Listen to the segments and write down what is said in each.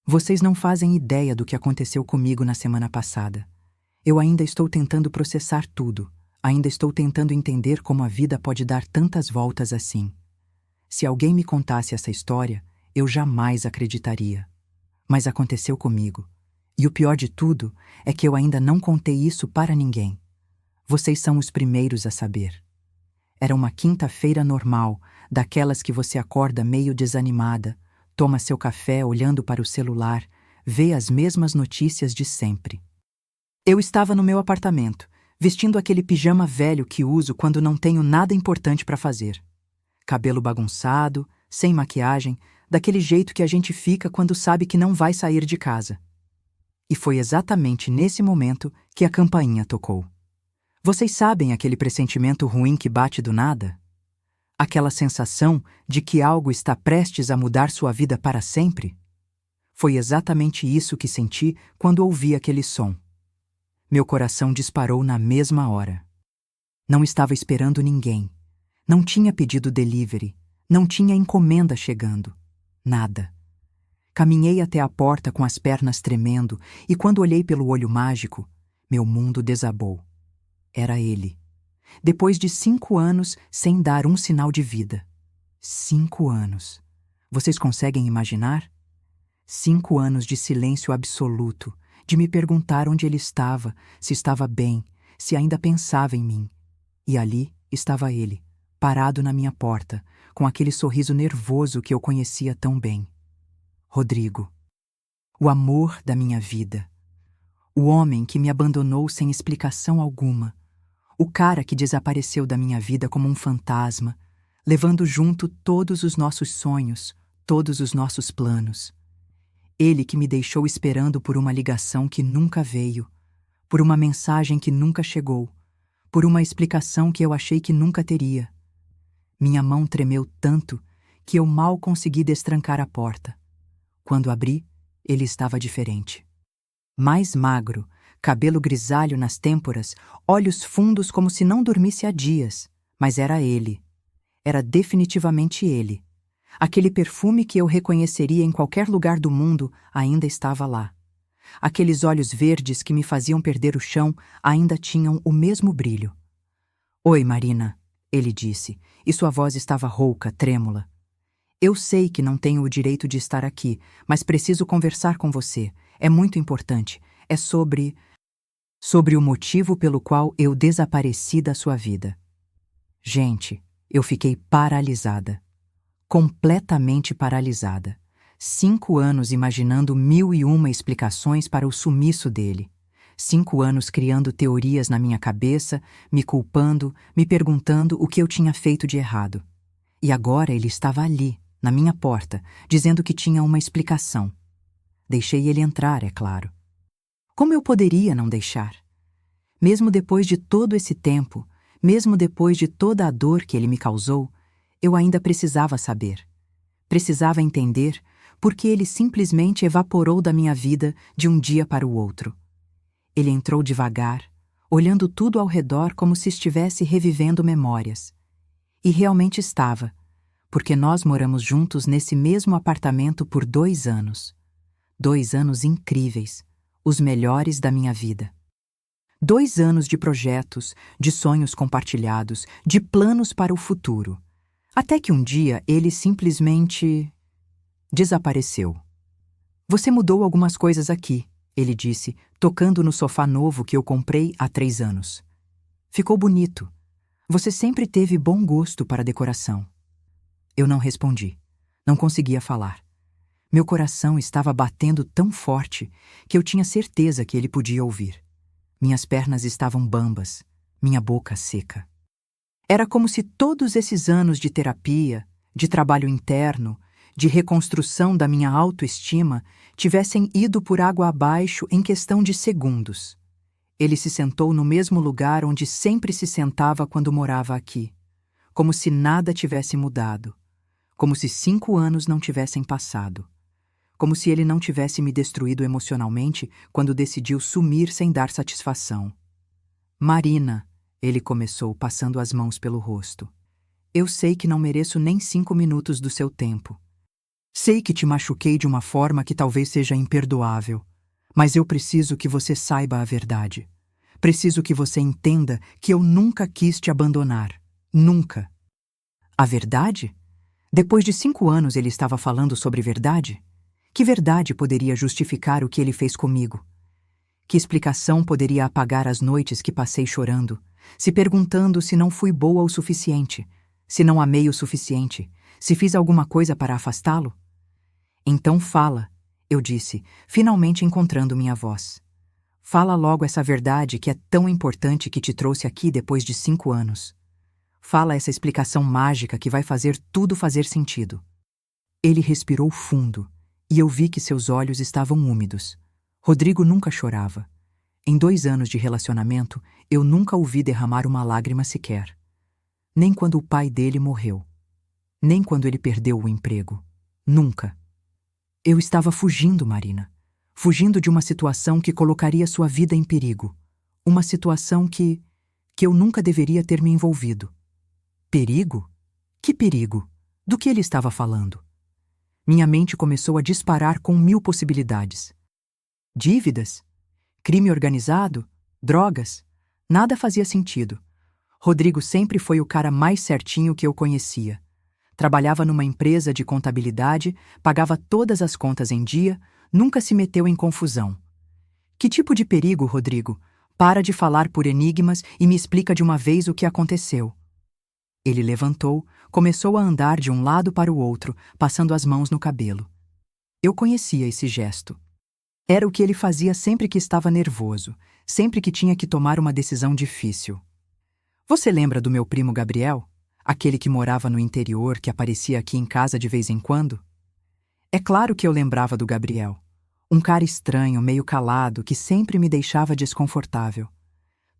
Vocês não fazem ideia do que aconteceu comigo na semana passada. Eu ainda estou tentando processar tudo. Ainda estou tentando entender como a vida pode dar tantas voltas assim. Se alguém me contasse essa história, eu jamais acreditaria. Mas aconteceu comigo. E o pior de tudo é que eu ainda não contei isso para ninguém. Vocês são os primeiros a saber. Era uma quinta-feira normal, daquelas que você acorda meio desanimada, toma seu café olhando para o celular, vê as mesmas notícias de sempre. Eu estava no meu apartamento, vestindo aquele pijama velho que uso quando não tenho nada importante para fazer. Cabelo bagunçado, sem maquiagem, daquele jeito que a gente fica quando sabe que não vai sair de casa. E foi exatamente nesse momento que a campainha tocou. Vocês sabem aquele pressentimento ruim que bate do nada? Aquela sensação de que algo está prestes a mudar sua vida para sempre? Foi exatamente isso que senti quando ouvi aquele som. Meu coração disparou na mesma hora. Não estava esperando ninguém. Não tinha pedido delivery. Não tinha encomenda chegando. Nada. Caminhei até a porta com as pernas tremendo e quando olhei pelo olho mágico, meu mundo desabou. Era ele. Depois de 5 anos sem dar um sinal de vida. 5 anos. Vocês conseguem imaginar? 5 anos de silêncio absoluto, de me perguntar onde ele estava, se estava bem, se ainda pensava em mim. E ali estava ele, parado na minha porta, com aquele sorriso nervoso que eu conhecia tão bem. Rodrigo. O amor da minha vida. O homem que me abandonou sem explicação alguma. O cara que desapareceu da minha vida como um fantasma, levando junto todos os nossos sonhos, todos os nossos planos. Ele que me deixou esperando por uma ligação que nunca veio, por uma mensagem que nunca chegou, por uma explicação que eu achei que nunca teria. Minha mão tremeu tanto que eu mal consegui destrancar a porta. Quando abri, ele estava diferente. Mais magro, cabelo grisalho nas têmporas, olhos fundos como se não dormisse há dias. Mas era ele. Era definitivamente ele. Aquele perfume que eu reconheceria em qualquer lugar do mundo ainda estava lá. Aqueles olhos verdes que me faziam perder o chão ainda tinham o mesmo brilho. "Oi, Marina", ele disse, e sua voz estava rouca, trêmula. "Eu sei que não tenho o direito de estar aqui, mas preciso conversar com você. É muito importante. É sobre o motivo pelo qual eu desapareci da sua vida." Gente, eu fiquei paralisada. Completamente paralisada. 5 anos imaginando 1001 explicações para o sumiço dele. 5 anos criando teorias na minha cabeça, me culpando, me perguntando o que eu tinha feito de errado. E agora ele estava ali, na minha porta, dizendo que tinha uma explicação. Deixei ele entrar, é claro. Como eu poderia não deixar? Mesmo depois de todo esse tempo, mesmo depois de toda a dor que ele me causou, eu ainda precisava saber. Precisava entender porque ele simplesmente evaporou da minha vida de um dia para o outro. Ele entrou devagar, olhando tudo ao redor como se estivesse revivendo memórias. E realmente estava, porque nós moramos juntos nesse mesmo apartamento por 2 anos. 2 anos incríveis, os melhores da minha vida. 2 anos de projetos, de sonhos compartilhados, de planos para o futuro. Até que um dia ele simplesmente desapareceu. "Você mudou algumas coisas aqui", ele disse, tocando no sofá novo que eu comprei há 3 anos. "Ficou bonito. Você sempre teve bom gosto para decoração." Eu não respondi. Não conseguia falar. Meu coração estava batendo tão forte que eu tinha certeza que ele podia ouvir. Minhas pernas estavam bambas, minha boca seca. Era como se todos esses anos de terapia, de trabalho interno, de reconstrução da minha autoestima tivessem ido por água abaixo em questão de segundos. Ele se sentou no mesmo lugar onde sempre se sentava quando morava aqui, como se nada tivesse mudado, como se 5 anos não tivessem passado, como se ele não tivesse me destruído emocionalmente quando decidiu sumir sem dar satisfação. "Marina", ele começou, passando as mãos pelo rosto. "Eu sei que não mereço nem 5 minutos do seu tempo. Sei que te machuquei de uma forma que talvez seja imperdoável, mas eu preciso que você saiba a verdade. Preciso que você entenda que eu nunca quis te abandonar. Nunca. A verdade? Depois de 5 anos ele estava falando sobre verdade? Que verdade poderia justificar o que ele fez comigo? Que explicação poderia apagar as noites que passei chorando, se perguntando se não fui boa o suficiente, se não amei o suficiente, se fiz alguma coisa para afastá-lo? Então fala, eu disse, finalmente encontrando minha voz. Fala logo essa verdade que é tão importante que te trouxe aqui depois de 5 anos. Fala essa explicação mágica que vai fazer tudo fazer sentido. Ele respirou fundo, e eu vi que seus olhos estavam úmidos. Rodrigo nunca chorava. Em 2 anos de relacionamento, eu nunca o vi derramar uma lágrima sequer. Nem quando o pai dele morreu. Nem quando ele perdeu o emprego. Nunca. Eu estava fugindo, Marina. Fugindo de uma situação que colocaria sua vida em perigo. Uma situação que eu nunca deveria ter me envolvido. Perigo? Que perigo? Do que ele estava falando? Minha mente começou a disparar com 1000 possibilidades. Dívidas? Crime organizado? Drogas? Nada fazia sentido. Rodrigo sempre foi o cara mais certinho que eu conhecia. Trabalhava numa empresa de contabilidade, pagava todas as contas em dia, nunca se meteu em confusão. Que tipo de perigo, Rodrigo? Para de falar por enigmas e me explica de uma vez o que aconteceu. Ele levantou, começou a andar de um lado para o outro, passando as mãos no cabelo. Eu conhecia esse gesto. Era o que ele fazia sempre que estava nervoso, sempre que tinha que tomar uma decisão difícil. Você lembra do meu primo Gabriel? Aquele que morava no interior, que aparecia aqui em casa de vez em quando? É claro que eu lembrava do Gabriel. Um cara estranho, meio calado, que sempre me deixava desconfortável.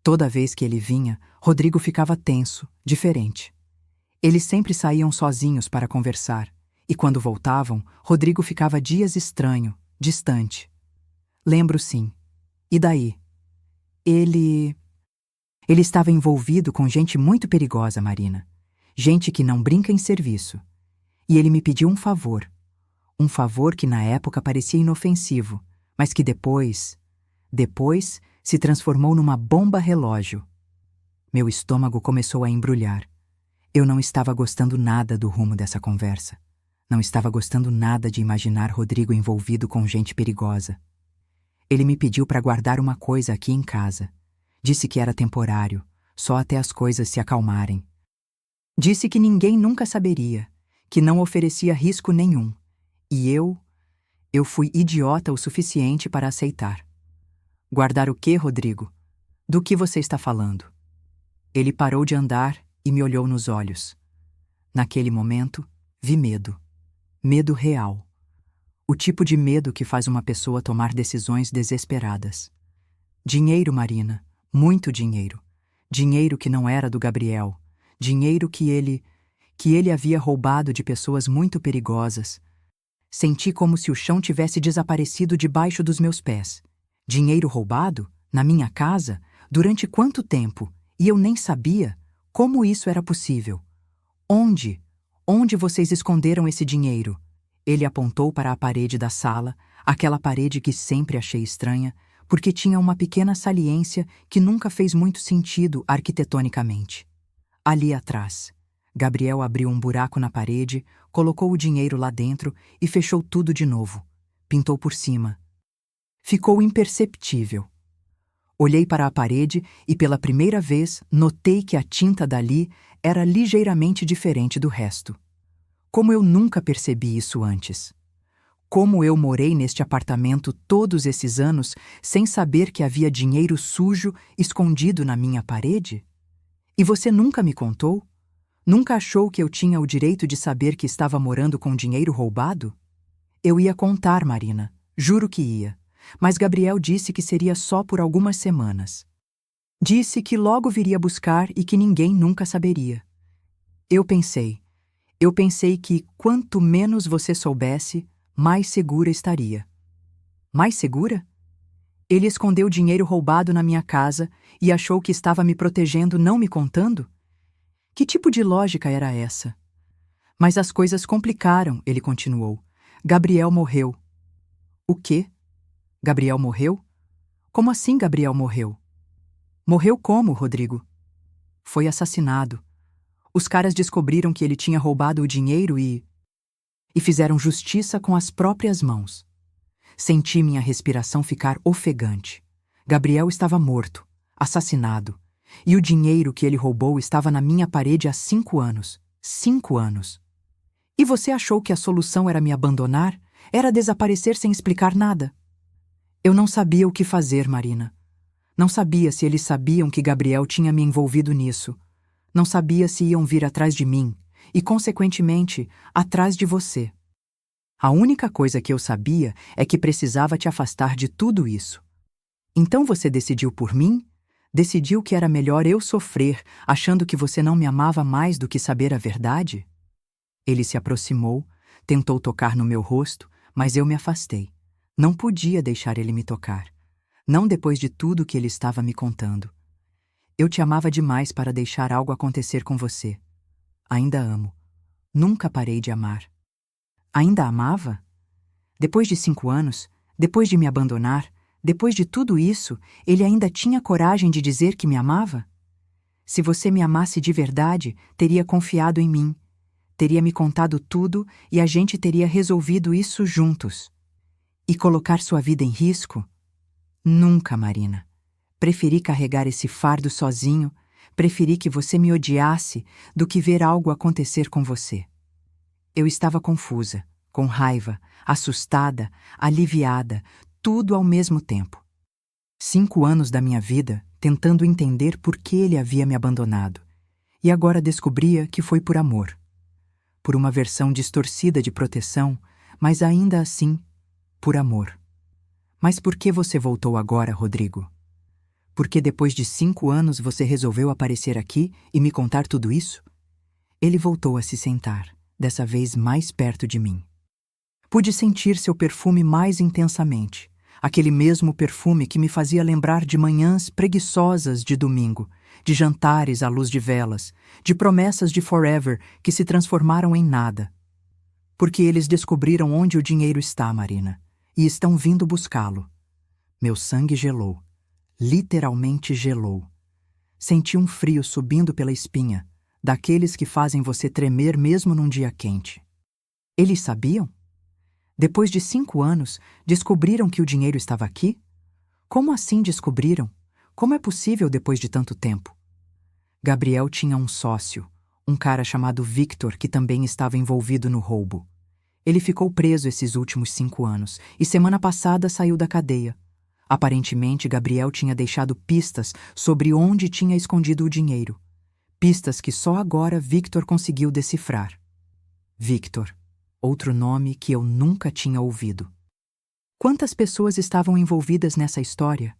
Toda vez que ele vinha, Rodrigo ficava tenso, diferente. Eles sempre saíam sozinhos para conversar, e quando voltavam, Rodrigo ficava dias estranho, distante. Lembro sim. E daí? Ele estava envolvido com gente muito perigosa, Marina. Gente que não brinca em serviço. E ele me pediu um favor. Um favor que na época parecia inofensivo, mas que depois se transformou numa bomba relógio. Meu estômago começou a embrulhar. Eu não estava gostando nada do rumo dessa conversa. Não estava gostando nada de imaginar Rodrigo envolvido com gente perigosa. Ele me pediu para guardar uma coisa aqui em casa. Disse que era temporário, só até as coisas se acalmarem. Disse que ninguém nunca saberia, que não oferecia risco nenhum. E eu fui idiota o suficiente para aceitar. Guardar o quê, Rodrigo? Do que você está falando? Ele parou de andar e me olhou nos olhos. Naquele momento, vi medo. Medo real. O tipo de medo que faz uma pessoa tomar decisões desesperadas. Dinheiro, Marina. Muito dinheiro. Dinheiro que não era do Gabriel. Dinheiro que ele havia roubado de pessoas muito perigosas. Senti como se o chão tivesse desaparecido debaixo dos meus pés. Dinheiro roubado? Na minha casa? Durante quanto tempo? E eu nem sabia. Como isso era possível? Onde? Onde vocês esconderam esse dinheiro? Ele apontou para a parede da sala, aquela parede que sempre achei estranha, porque tinha uma pequena saliência que nunca fez muito sentido arquitetonicamente. Ali atrás, Gabriel abriu um buraco na parede, colocou o dinheiro lá dentro e fechou tudo de novo. Pintou por cima. Ficou imperceptível. Olhei para a parede e pela primeira vez notei que a tinta dali era ligeiramente diferente do resto. Como eu nunca percebi isso antes. Como eu morei neste apartamento todos esses anos sem saber que havia dinheiro sujo escondido na minha parede? E você nunca me contou? Nunca achou que eu tinha o direito de saber que estava morando com dinheiro roubado? Eu ia contar, Marina. Juro que ia. Mas Gabriel disse que seria só por algumas semanas. Disse que logo viria buscar e que ninguém nunca saberia. Eu pensei que quanto menos você soubesse, mais segura estaria. Mais segura? Ele escondeu dinheiro roubado na minha casa e achou que estava me protegendo não me contando? Que tipo de lógica era essa? Mas as coisas complicaram, ele continuou. Gabriel morreu. O quê? Gabriel morreu? Como assim Gabriel morreu? Morreu como, Rodrigo? Foi assassinado. Os caras descobriram que ele tinha roubado o dinheiro e fizeram justiça com as próprias mãos. Senti minha respiração ficar ofegante. Gabriel estava morto, assassinado, e o dinheiro que ele roubou estava na minha parede há 5 anos. 5 anos. E você achou que a solução era me abandonar? Era desaparecer sem explicar nada? Eu não sabia o que fazer, Marina. Não sabia se eles sabiam que Gabriel tinha me envolvido nisso. Não sabia se iam vir atrás de mim e, consequentemente, atrás de você. A única coisa que eu sabia é que precisava te afastar de tudo isso. Então você decidiu por mim? Decidiu que era melhor eu sofrer, achando que você não me amava mais do que saber a verdade? Ele se aproximou, tentou tocar no meu rosto, mas eu me afastei. Não podia deixar ele me tocar. Não depois de tudo que ele estava me contando. Eu te amava demais para deixar algo acontecer com você. Ainda amo. Nunca parei de amar. Ainda amava? Depois de 5 anos, depois de me abandonar, depois de tudo isso, ele ainda tinha coragem de dizer que me amava? Se você me amasse de verdade, teria confiado em mim. Teria me contado tudo e a gente teria resolvido isso juntos. E colocar sua vida em risco? Nunca, Marina. Preferi carregar esse fardo sozinho, preferi que você me odiasse do que ver algo acontecer com você. Eu estava confusa, com raiva, assustada, aliviada, tudo ao mesmo tempo. 5 anos da minha vida tentando entender por que ele havia me abandonado. E agora descobria que foi por amor. Por uma versão distorcida de proteção, mas ainda assim, por amor. Mas por que você voltou agora, Rodrigo? Porque depois de 5 anos você resolveu aparecer aqui e me contar tudo isso? Ele voltou a se sentar, dessa vez mais perto de mim. Pude sentir seu perfume mais intensamente, aquele mesmo perfume que me fazia lembrar de manhãs preguiçosas de domingo, de jantares à luz de velas, de promessas de forever que se transformaram em nada. Porque eles descobriram onde o dinheiro está, Marina, e estão vindo buscá-lo. Meu sangue gelou, literalmente gelou. Senti um frio subindo pela espinha, daqueles que fazem você tremer mesmo num dia quente. Eles sabiam? Depois de 5 anos, descobriram que o dinheiro estava aqui? Como assim descobriram? Como é possível depois de tanto tempo? Gabriel tinha um sócio, um cara chamado Victor, que também estava envolvido no roubo. Ele ficou preso esses últimos 5 anos e semana passada saiu da cadeia. Aparentemente, Gabriel tinha deixado pistas sobre onde tinha escondido o dinheiro. Pistas que só agora Victor conseguiu decifrar. Victor. Outro nome que eu nunca tinha ouvido. Quantas pessoas estavam envolvidas nessa história?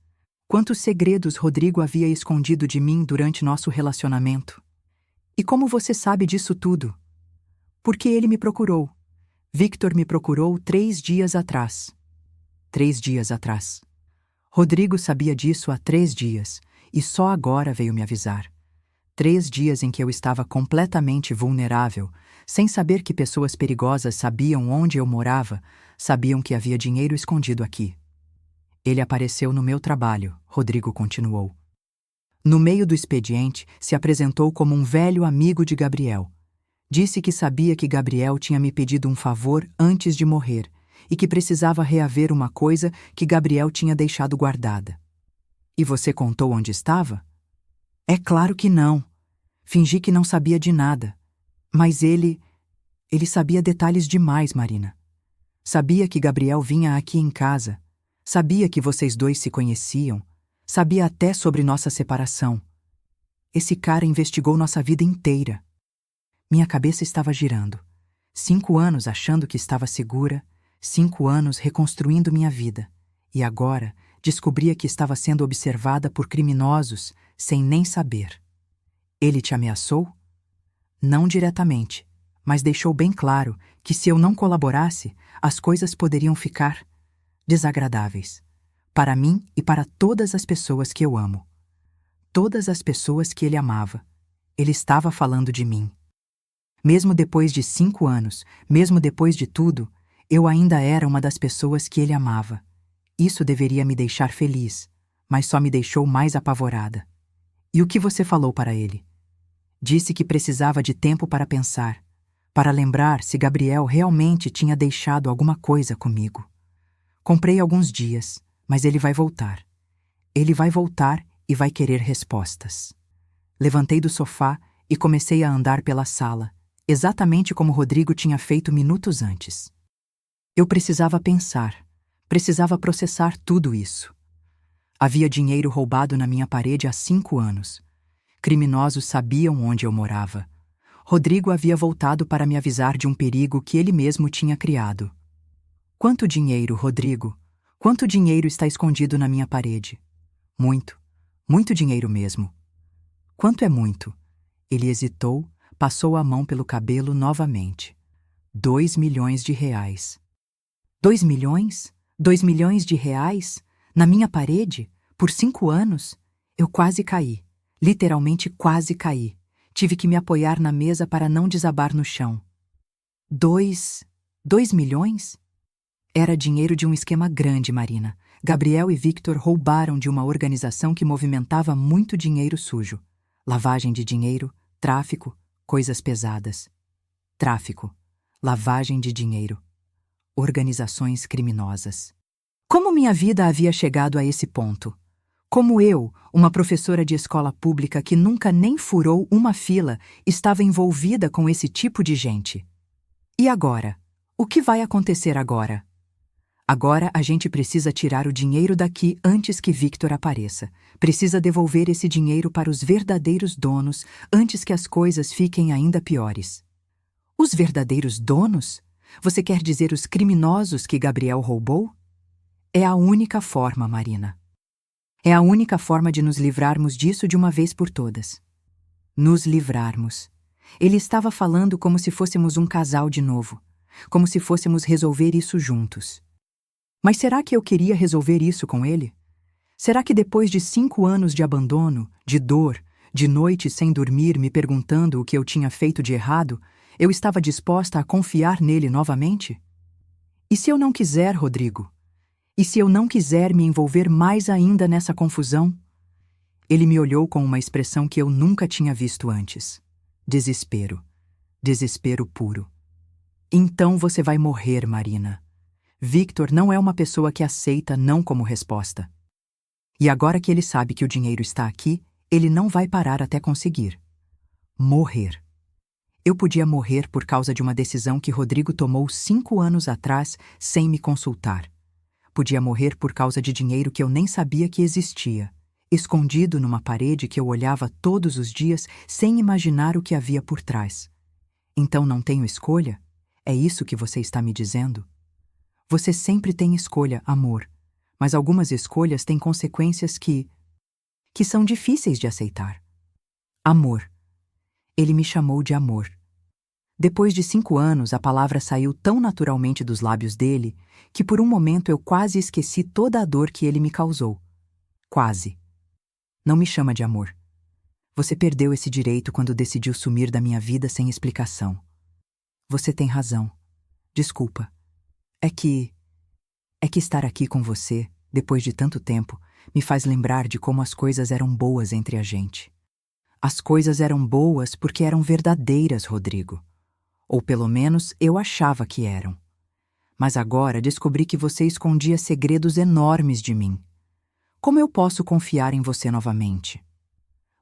Quantos segredos Rodrigo havia escondido de mim durante nosso relacionamento? E como você sabe disso tudo? Porque ele me procurou. Victor me procurou 3 dias atrás. 3 dias atrás. Rodrigo sabia disso há 3 dias e só agora veio me avisar. 3 dias em que eu estava completamente vulnerável, sem saber que pessoas perigosas sabiam onde eu morava, sabiam que havia dinheiro escondido aqui. Ele apareceu no meu trabalho, Rodrigo continuou. No meio do expediente, se apresentou como um velho amigo de Gabriel. Disse que sabia que Gabriel tinha me pedido um favor antes de morrer e que precisava reaver uma coisa que Gabriel tinha deixado guardada. E você contou onde estava? É claro que não. Fingi que não sabia de nada. Mas ele sabia detalhes demais, Marina. Sabia que Gabriel vinha aqui em casa. Sabia que vocês dois se conheciam. Sabia até sobre nossa separação. Esse cara investigou nossa vida inteira. Minha cabeça estava girando. 5 anos achando que estava segura, 5 anos reconstruindo minha vida. E agora descobria que estava sendo observada por criminosos sem nem saber. Ele te ameaçou? Não diretamente, mas deixou bem claro que se eu não colaborasse, as coisas poderiam ficar desagradáveis. Para mim e para todas as pessoas que eu amo. Todas as pessoas que ele amava. Ele estava falando de mim. Mesmo depois de 5 anos, mesmo depois de tudo, Eu ainda era uma das pessoas que ele amava. Isso deveria me deixar feliz, mas só me deixou mais apavorada. E o que você falou para ele? Disse que precisava de tempo para pensar, para lembrar se Gabriel realmente tinha deixado alguma coisa comigo. Comprei alguns dias, mas ele vai voltar. Ele vai voltar e vai querer respostas. Levantei do sofá e comecei a andar pela sala, exatamente como Rodrigo tinha feito minutos antes. Eu precisava pensar, precisava processar tudo isso. Havia dinheiro roubado na minha parede há 5 anos. Criminosos sabiam onde eu morava. Rodrigo havia voltado para me avisar de um perigo que ele mesmo tinha criado. Quanto dinheiro, Rodrigo? Quanto dinheiro está escondido na minha parede? Muito, muito dinheiro mesmo. Quanto é muito? Ele hesitou, passou a mão pelo cabelo novamente. 2 milhões de reais. 2 milhões? 2 milhões de reais? Na minha parede? Por 5 anos? Eu quase caí. Literalmente quase caí. Tive que me apoiar na mesa para não desabar no chão. 2 milhões? Era dinheiro de um esquema grande, Marina. Gabriel e Victor roubaram de uma organização que movimentava muito dinheiro sujo. Lavagem de dinheiro, tráfico, coisas pesadas. Tráfico, lavagem de dinheiro. Organizações criminosas. Como minha vida havia chegado a esse ponto? Como eu, uma professora de escola pública que nunca nem furou uma fila, estava envolvida com esse tipo de gente? E agora? O que vai acontecer agora? Agora a gente precisa tirar o dinheiro daqui antes que Victor apareça. Precisa devolver esse dinheiro para os verdadeiros donos antes que as coisas fiquem ainda piores. Os verdadeiros donos? Você quer dizer os criminosos que Gabriel roubou? É a única forma, Marina. É a única forma de nos livrarmos disso de uma vez por todas. Nos livrarmos. Ele estava falando como se fôssemos um casal de novo, como se fôssemos resolver isso juntos. Mas será que eu queria resolver isso com ele? Será que depois de 5 anos de abandono, de dor, de noites sem dormir me perguntando o que eu tinha feito de errado, eu estava disposta a confiar nele novamente? E se eu não quiser, Rodrigo? E se eu não quiser me envolver mais ainda nessa confusão? Ele me olhou com uma expressão que eu nunca tinha visto antes. Desespero. Desespero puro. Então você vai morrer, Marina. Victor não é uma pessoa que aceita não como resposta. E agora que ele sabe que o dinheiro está aqui, ele não vai parar até conseguir. Morrer. Eu podia morrer por causa de uma decisão que Rodrigo tomou 5 anos atrás sem me consultar. Podia morrer por causa de dinheiro que eu nem sabia que existia, escondido numa parede que eu olhava todos os dias sem imaginar o que havia por trás. Então não tenho escolha? É isso que você está me dizendo? Você sempre tem escolha, amor, mas algumas escolhas têm consequências que são difíceis de aceitar. Amor. Ele me chamou de amor. Depois de 5 anos, a palavra saiu tão naturalmente dos lábios dele que por um momento eu quase esqueci toda a dor que ele me causou. Quase. Não me chama de amor. Você perdeu esse direito quando decidiu sumir da minha vida sem explicação. Você tem razão. Desculpa. É que estar aqui com você, depois de tanto tempo, me faz lembrar de como as coisas eram boas entre a gente. As coisas eram boas porque eram verdadeiras, Rodrigo. Ou pelo menos eu achava que eram. Mas agora descobri que você escondia segredos enormes de mim. Como eu posso confiar em você novamente?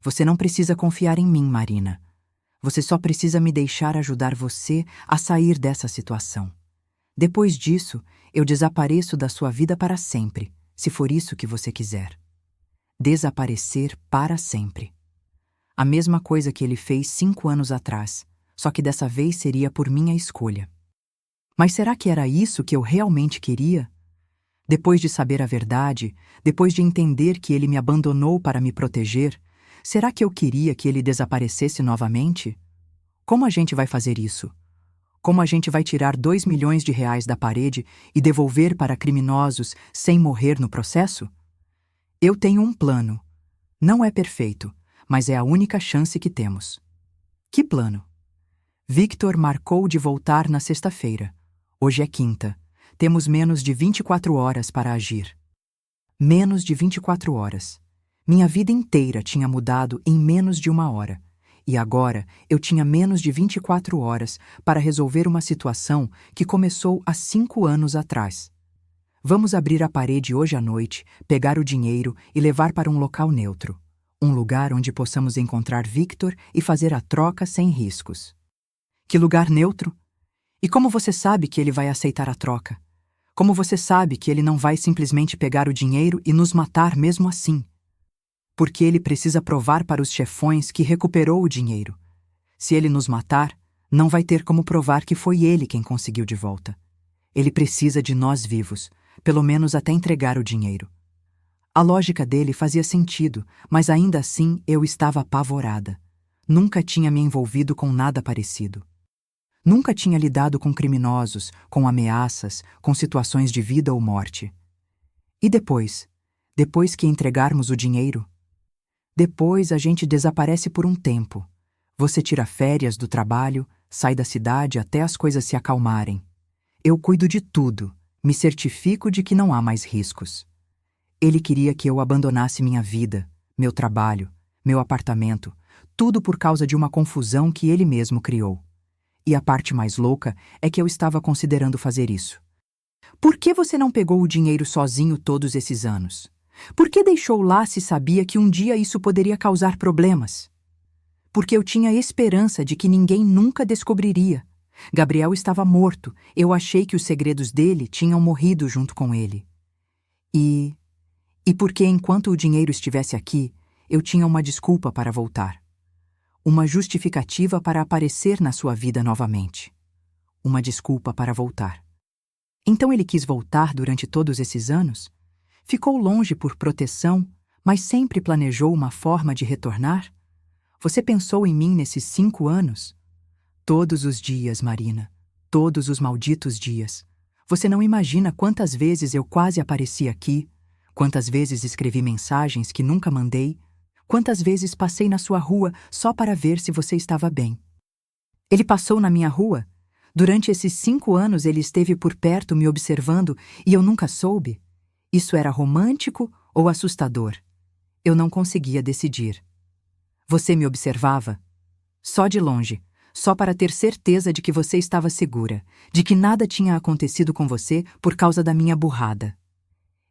Você não precisa confiar em mim, Marina. Você só precisa me deixar ajudar você a sair dessa situação. Depois disso, eu desapareço da sua vida para sempre, se for isso que você quiser. Desaparecer para sempre. A mesma coisa que ele fez 5 anos atrás, só que dessa vez seria por minha escolha. Mas será que era isso que eu realmente queria? Depois de saber a verdade, depois de entender que ele me abandonou para me proteger, será que eu queria que ele desaparecesse novamente? Como a gente vai fazer isso? Como a gente vai tirar 2 milhões de reais da parede e devolver para criminosos sem morrer no processo? Eu tenho um plano. Não é perfeito, mas é a única chance que temos. Que plano? Victor marcou de voltar na sexta-feira. Hoje é quinta. Temos menos de 24 horas para agir. Menos de 24 horas. Minha vida inteira tinha mudado em menos de 1 hora. E agora eu tinha menos de 24 horas para resolver uma situação que começou há 5 anos atrás. Vamos abrir a parede hoje à noite, pegar o dinheiro e levar para um local neutro. Um lugar onde possamos encontrar Victor e fazer a troca sem riscos. Que lugar neutro? E como você sabe que ele vai aceitar a troca? Como você sabe que ele não vai simplesmente pegar o dinheiro e nos matar mesmo assim? Porque ele precisa provar para os chefões que recuperou o dinheiro. Se ele nos matar, não vai ter como provar que foi ele quem conseguiu de volta. Ele precisa de nós vivos, pelo menos até entregar o dinheiro. A lógica dele fazia sentido, mas ainda assim eu estava apavorada. Nunca tinha me envolvido com nada parecido. Nunca tinha lidado com criminosos, com ameaças, com situações de vida ou morte. E depois? Depois que entregarmos o dinheiro? Depois a gente desaparece por um tempo. Você tira férias do trabalho, sai da cidade até as coisas se acalmarem. Eu cuido de tudo, me certifico de que não há mais riscos. Ele queria que eu abandonasse minha vida, meu trabalho, meu apartamento, tudo por causa de uma confusão que ele mesmo criou. E a parte mais louca é que eu estava considerando fazer isso. Por que você não pegou o dinheiro sozinho todos esses anos? Por que deixou lá se sabia que um dia isso poderia causar problemas? Porque eu tinha esperança de que ninguém nunca descobriria. Gabriel estava morto, eu achei que os segredos dele tinham morrido junto com ele. E porque enquanto o dinheiro estivesse aqui, eu tinha uma desculpa para voltar. Uma justificativa para aparecer na sua vida novamente. Uma desculpa para voltar. Então ele quis voltar durante todos esses anos? Ficou longe por proteção, mas sempre planejou uma forma de retornar? Você pensou em mim nesses 5 anos? Todos os dias, Marina. Todos os malditos dias. Você não imagina quantas vezes eu quase apareci aqui, quantas vezes escrevi mensagens que nunca mandei, quantas vezes passei na sua rua só para ver se você estava bem. Ele passou na minha rua? Durante esses 5 anos ele esteve por perto me observando e eu nunca soube? Isso era romântico ou assustador? Eu não conseguia decidir. Você me observava? Só de longe, só para ter certeza de que você estava segura, de que nada tinha acontecido com você por causa da minha burrada.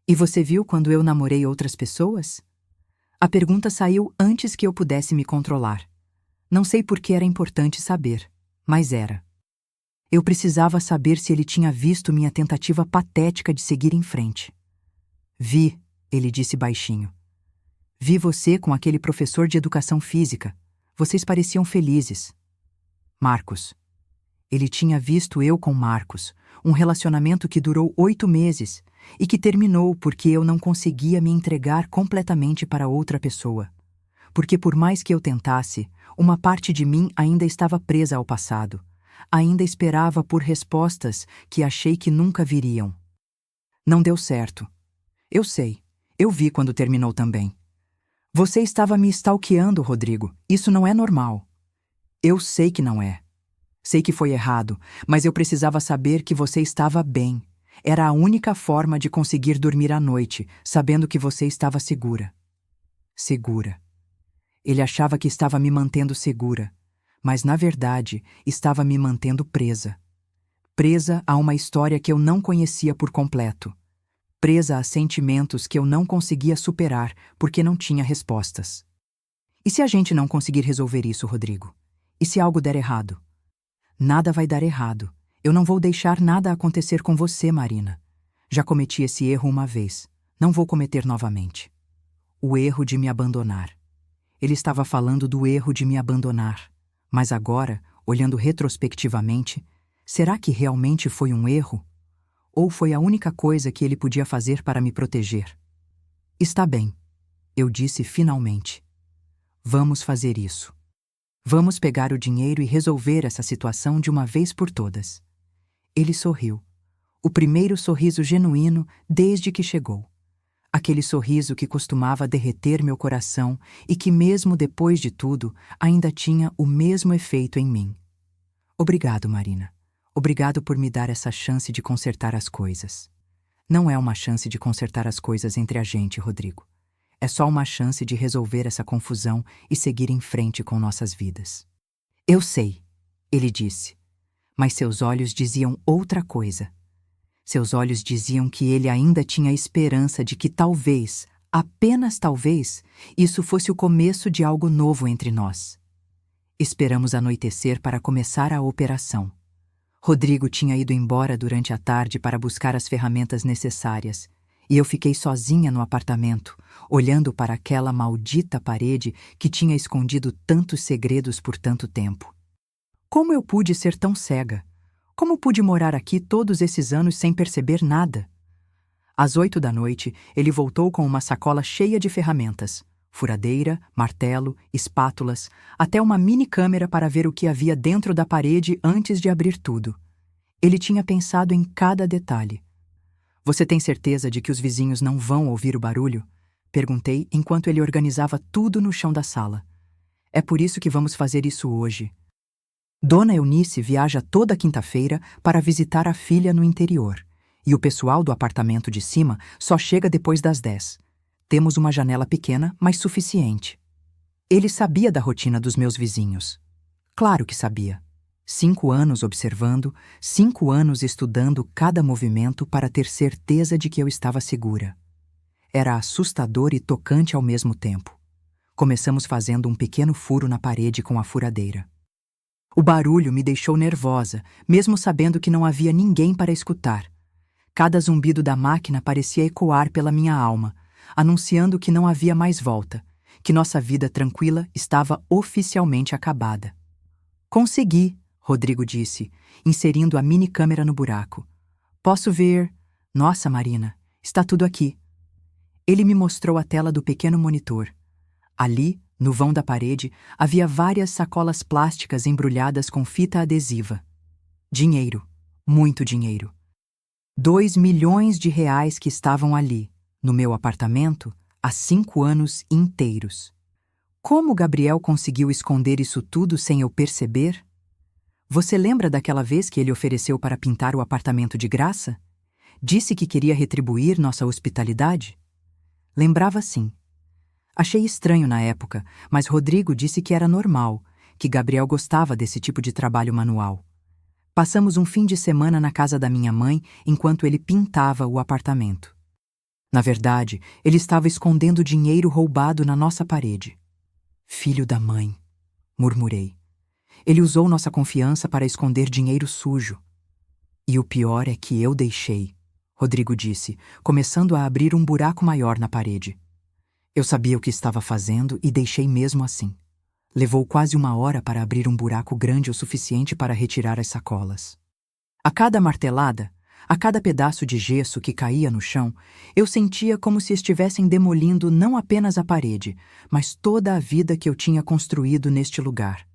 E você viu quando eu namorei outras pessoas? A pergunta saiu antes que eu pudesse me controlar. Não sei por que era importante saber, mas era. Eu precisava saber se ele tinha visto minha tentativa patética de seguir em frente. Vi, ele disse baixinho. Vi você com aquele professor de educação física. Vocês pareciam felizes. Marcos. Ele tinha visto eu com Marcos, um relacionamento que durou 8 meses e que terminou porque eu não conseguia me entregar completamente para outra pessoa. Porque por mais que eu tentasse, uma parte de mim ainda estava presa ao passado. Ainda esperava por respostas que achei que nunca viriam. Não deu certo. Eu sei. Eu vi quando terminou também. Você estava me stalkeando, Rodrigo. Isso não é normal. Eu sei que não é. Sei que foi errado, mas eu precisava saber que você estava bem. Era a única forma de conseguir dormir à noite, sabendo que você estava segura. Segura. Ele achava que estava me mantendo segura, mas na verdade estava me mantendo presa. Presa a uma história que eu não conhecia por completo. Presa a sentimentos que eu não conseguia superar porque não tinha respostas. E se a gente não conseguir resolver isso, Rodrigo? E se algo der errado? Nada vai dar errado. Eu não vou deixar nada acontecer com você, Marina. Já cometi esse erro uma vez. Não vou cometer novamente. O erro de me abandonar. Ele estava falando do erro de me abandonar. Mas agora, olhando retrospectivamente, será que realmente foi um erro? Ou foi a única coisa que ele podia fazer para me proteger? Está bem, eu disse finalmente. Vamos fazer isso. Vamos pegar o dinheiro e resolver essa situação de uma vez por todas. Ele sorriu. O primeiro sorriso genuíno desde que chegou. Aquele sorriso que costumava derreter meu coração e que, mesmo depois de tudo, ainda tinha o mesmo efeito em mim. Obrigado, Marina. Obrigado por me dar essa chance de consertar as coisas. Não é uma chance de consertar as coisas entre a gente, Rodrigo. É só uma chance de resolver essa confusão e seguir em frente com nossas vidas. Eu sei, ele disse, mas seus olhos diziam outra coisa. Seus olhos diziam que ele ainda tinha esperança de que talvez, apenas talvez, isso fosse o começo de algo novo entre nós. Esperamos anoitecer para começar a operação. Rodrigo tinha ido embora durante a tarde para buscar as ferramentas necessárias, e eu fiquei sozinha no apartamento, olhando para aquela maldita parede que tinha escondido tantos segredos por tanto tempo. Como eu pude ser tão cega? Como pude morar aqui todos esses anos sem perceber nada? Às 8 da noite, ele voltou com uma sacola cheia de ferramentas, furadeira, martelo, espátulas, até uma mini câmera para ver o que havia dentro da parede antes de abrir tudo. Ele tinha pensado em cada detalhe. Você tem certeza de que os vizinhos não vão ouvir o barulho? Perguntei enquanto ele organizava tudo no chão da sala. É por isso que vamos fazer isso hoje. Dona Eunice viaja toda quinta-feira para visitar a filha no interior, e o pessoal do apartamento de cima só chega depois das 10. Temos uma janela pequena, mas suficiente. Ele sabia da rotina dos meus vizinhos. Claro que sabia. 5 anos observando, 5 anos estudando cada movimento para ter certeza de que eu estava segura. Era assustador e tocante ao mesmo tempo. Começamos fazendo um pequeno furo na parede com a furadeira. O barulho me deixou nervosa, mesmo sabendo que não havia ninguém para escutar. Cada zumbido da máquina parecia ecoar pela minha alma, anunciando que não havia mais volta, que nossa vida tranquila estava oficialmente acabada. Consegui, Rodrigo disse, inserindo a mini câmera no buraco. Posso ver... Nossa, Marina, está tudo aqui. Ele me mostrou a tela do pequeno monitor. Ali, no vão da parede, havia várias sacolas plásticas embrulhadas com fita adesiva. Dinheiro, muito dinheiro. 2 milhões de reais que estavam ali, no meu apartamento, há 5 anos inteiros. Como Gabriel conseguiu esconder isso tudo sem eu perceber? Você lembra daquela vez que ele ofereceu para pintar o apartamento de graça? Disse que queria retribuir nossa hospitalidade? Lembrava sim. Achei estranho na época, mas Rodrigo disse que era normal, que Gabriel gostava desse tipo de trabalho manual. Passamos um fim de semana na casa da minha mãe enquanto ele pintava o apartamento. Na verdade, ele estava escondendo dinheiro roubado na nossa parede. Filho da mãe, murmurei. Ele usou nossa confiança para esconder dinheiro sujo. E o pior é que eu deixei, Rodrigo disse, começando a abrir um buraco maior na parede. Eu sabia o que estava fazendo e deixei mesmo assim. Levou quase 1 hora para abrir um buraco grande o suficiente para retirar as sacolas. A cada martelada, a cada pedaço de gesso que caía no chão, eu sentia como se estivessem demolindo não apenas a parede, mas toda a vida que eu tinha construído neste lugar.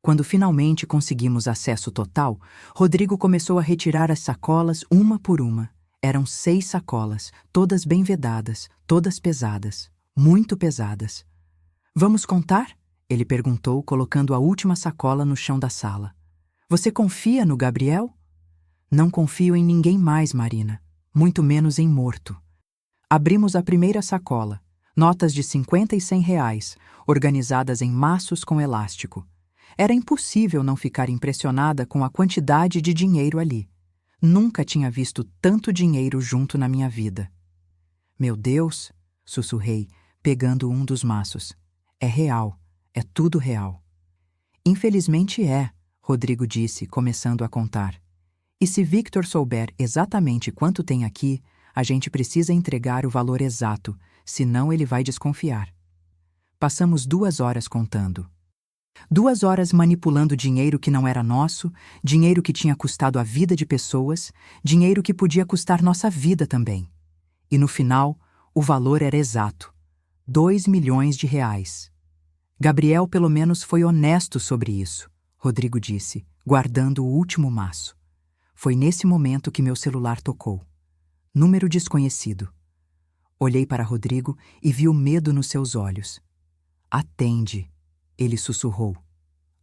Quando finalmente conseguimos acesso total, Rodrigo começou a retirar as sacolas uma por uma. Eram 6 sacolas, todas bem vedadas, todas pesadas. Muito pesadas. Vamos contar? Ele perguntou, colocando a última sacola no chão da sala. Você confia no Gabriel? Não confio em ninguém mais, Marina. Muito menos em morto. Abrimos a primeira sacola. Notas de 50 e 100 reais, organizadas em maços com elástico. Era impossível não ficar impressionada com a quantidade de dinheiro ali. Nunca tinha visto tanto dinheiro junto na minha vida. Meu Deus, sussurrei, pegando um dos maços. É real, é tudo real. Infelizmente é, Rodrigo disse, começando a contar. E se Victor souber exatamente quanto tem aqui, a gente precisa entregar o valor exato, senão ele vai desconfiar. Passamos 2 horas contando. 2 horas manipulando dinheiro que não era nosso, dinheiro que tinha custado a vida de pessoas, dinheiro que podia custar nossa vida também. E no final, o valor era exato. 2 milhões de reais. Gabriel pelo menos foi honesto sobre isso, Rodrigo disse, guardando o último maço. Foi nesse momento que meu celular tocou. Número desconhecido. Olhei para Rodrigo e vi o medo nos seus olhos. Atende, ele sussurrou.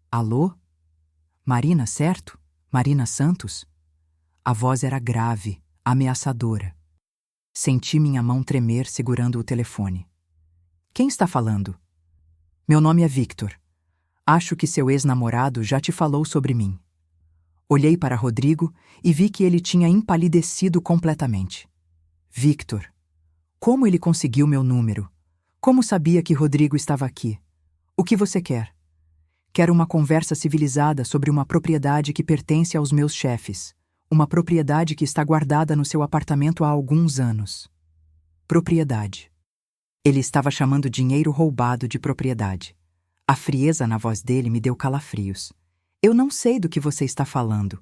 Alô? Marina, certo? Marina Santos? A voz era grave, ameaçadora. Senti minha mão tremer segurando o telefone. Quem está falando? Meu nome é Victor. Acho que seu ex-namorado já te falou sobre mim. Olhei para Rodrigo e vi que ele tinha empalidecido completamente. Victor. Como ele conseguiu meu número? Como sabia que Rodrigo estava aqui? O que você quer? Quero uma conversa civilizada sobre uma propriedade que pertence aos meus chefes. Uma propriedade que está guardada no seu apartamento há alguns anos. Propriedade. Ele estava chamando dinheiro roubado de propriedade. A frieza na voz dele me deu calafrios. Eu não sei do que você está falando.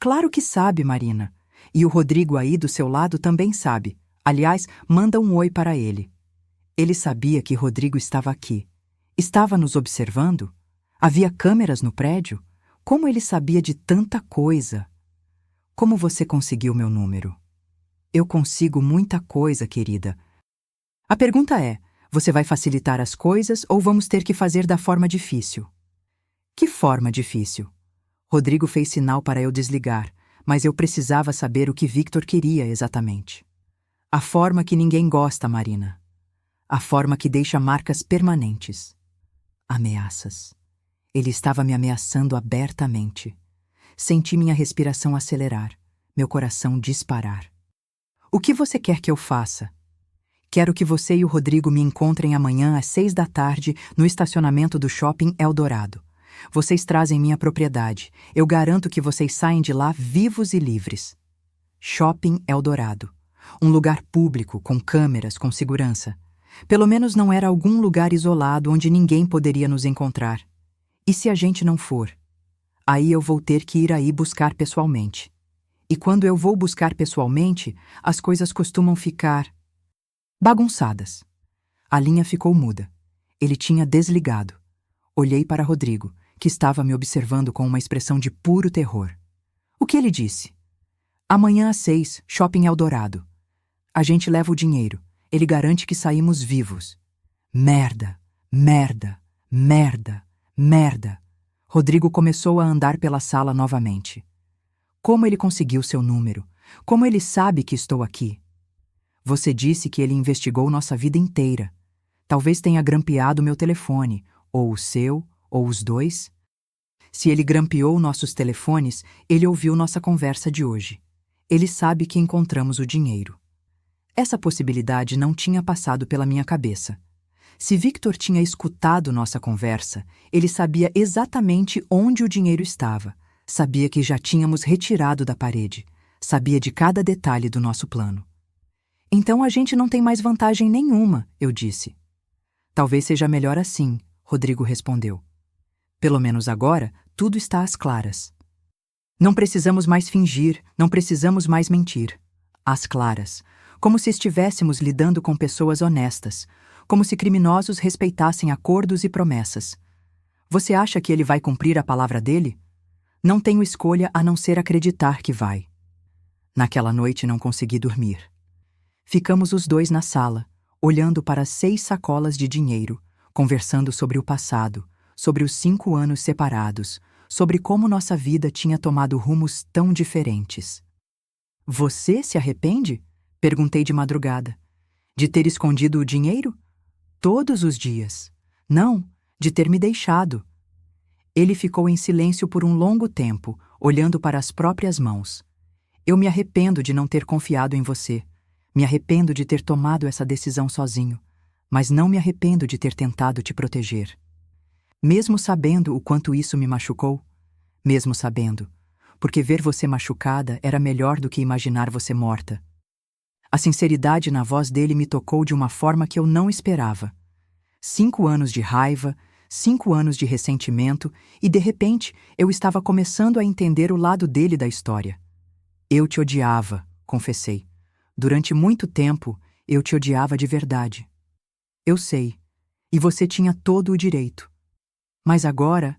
Claro que sabe, Marina. E o Rodrigo aí do seu lado também sabe. Aliás, manda um oi para ele. Ele sabia que Rodrigo estava aqui. Estava nos observando? Havia câmeras no prédio? Como ele sabia de tanta coisa? Como você conseguiu meu número? Eu consigo muita coisa, querida. A pergunta é, você vai facilitar as coisas ou vamos ter que fazer da forma difícil? Que forma difícil? Rodrigo fez sinal para eu desligar, mas eu precisava saber o que Victor queria exatamente. A forma que ninguém gosta, Marina. A forma que deixa marcas permanentes. Ameaças. Ele estava me ameaçando abertamente. Senti minha respiração acelerar, meu coração disparar. O que você quer que eu faça? Quero que você e o Rodrigo me encontrem amanhã às 6 da tarde no estacionamento do Shopping Eldorado. Vocês trazem minha propriedade. Eu garanto que vocês saem de lá vivos e livres. Shopping Eldorado. Um lugar público, com câmeras, com segurança. Pelo menos não era algum lugar isolado onde ninguém poderia nos encontrar. E se a gente não for? Aí eu vou ter que ir aí buscar pessoalmente. E quando eu vou buscar pessoalmente, as coisas costumam ficar bagunçadas. A linha ficou muda. Ele tinha desligado. Olhei para Rodrigo, que estava me observando com uma expressão de puro terror. O que ele disse? Amanhã às 6, Shopping Eldorado. A gente leva o dinheiro. Ele garante que saímos vivos. Merda, merda, merda, merda. Rodrigo começou a andar pela sala novamente. Como ele conseguiu seu número? Como ele sabe que estou aqui? Você disse que ele investigou nossa vida inteira. Talvez tenha grampeado meu telefone, ou o seu, ou os dois. Se ele grampeou nossos telefones, ele ouviu nossa conversa de hoje. Ele sabe que encontramos o dinheiro. Essa possibilidade não tinha passado pela minha cabeça. Se Victor tinha escutado nossa conversa, ele sabia exatamente onde o dinheiro estava, sabia que já tínhamos retirado da parede, sabia de cada detalhe do nosso plano. Então a gente não tem mais vantagem nenhuma, eu disse. Talvez seja melhor assim, Rodrigo respondeu. Pelo menos agora, tudo está às claras. Não precisamos mais fingir, não precisamos mais mentir. Às claras. Como se estivéssemos lidando com pessoas honestas, como se criminosos respeitassem acordos e promessas. Você acha que ele vai cumprir a palavra dele? Não tenho escolha a não ser acreditar que vai. Naquela noite não consegui dormir. Ficamos os dois na sala, olhando para as 6 sacolas de dinheiro, conversando sobre o passado, sobre os 5 anos separados, sobre como nossa vida tinha tomado rumos tão diferentes. Você se arrepende? Perguntei de madrugada. De ter escondido o dinheiro? Todos os dias. Não, de ter me deixado. Ele ficou em silêncio por um longo tempo, olhando para as próprias mãos. Eu me arrependo de não ter confiado em você. Me arrependo de ter tomado essa decisão sozinho, mas não me arrependo de ter tentado te proteger. Mesmo sabendo o quanto isso me machucou, mesmo sabendo, porque ver você machucada era melhor do que imaginar você morta. A sinceridade na voz dele me tocou de uma forma que eu não esperava. 5 anos de raiva, 5 anos de ressentimento, e de repente eu estava começando a entender o lado dele da história. Eu te odiava, confessei. Durante muito tempo, eu te odiava de verdade. Eu sei, e você tinha todo o direito. Mas agora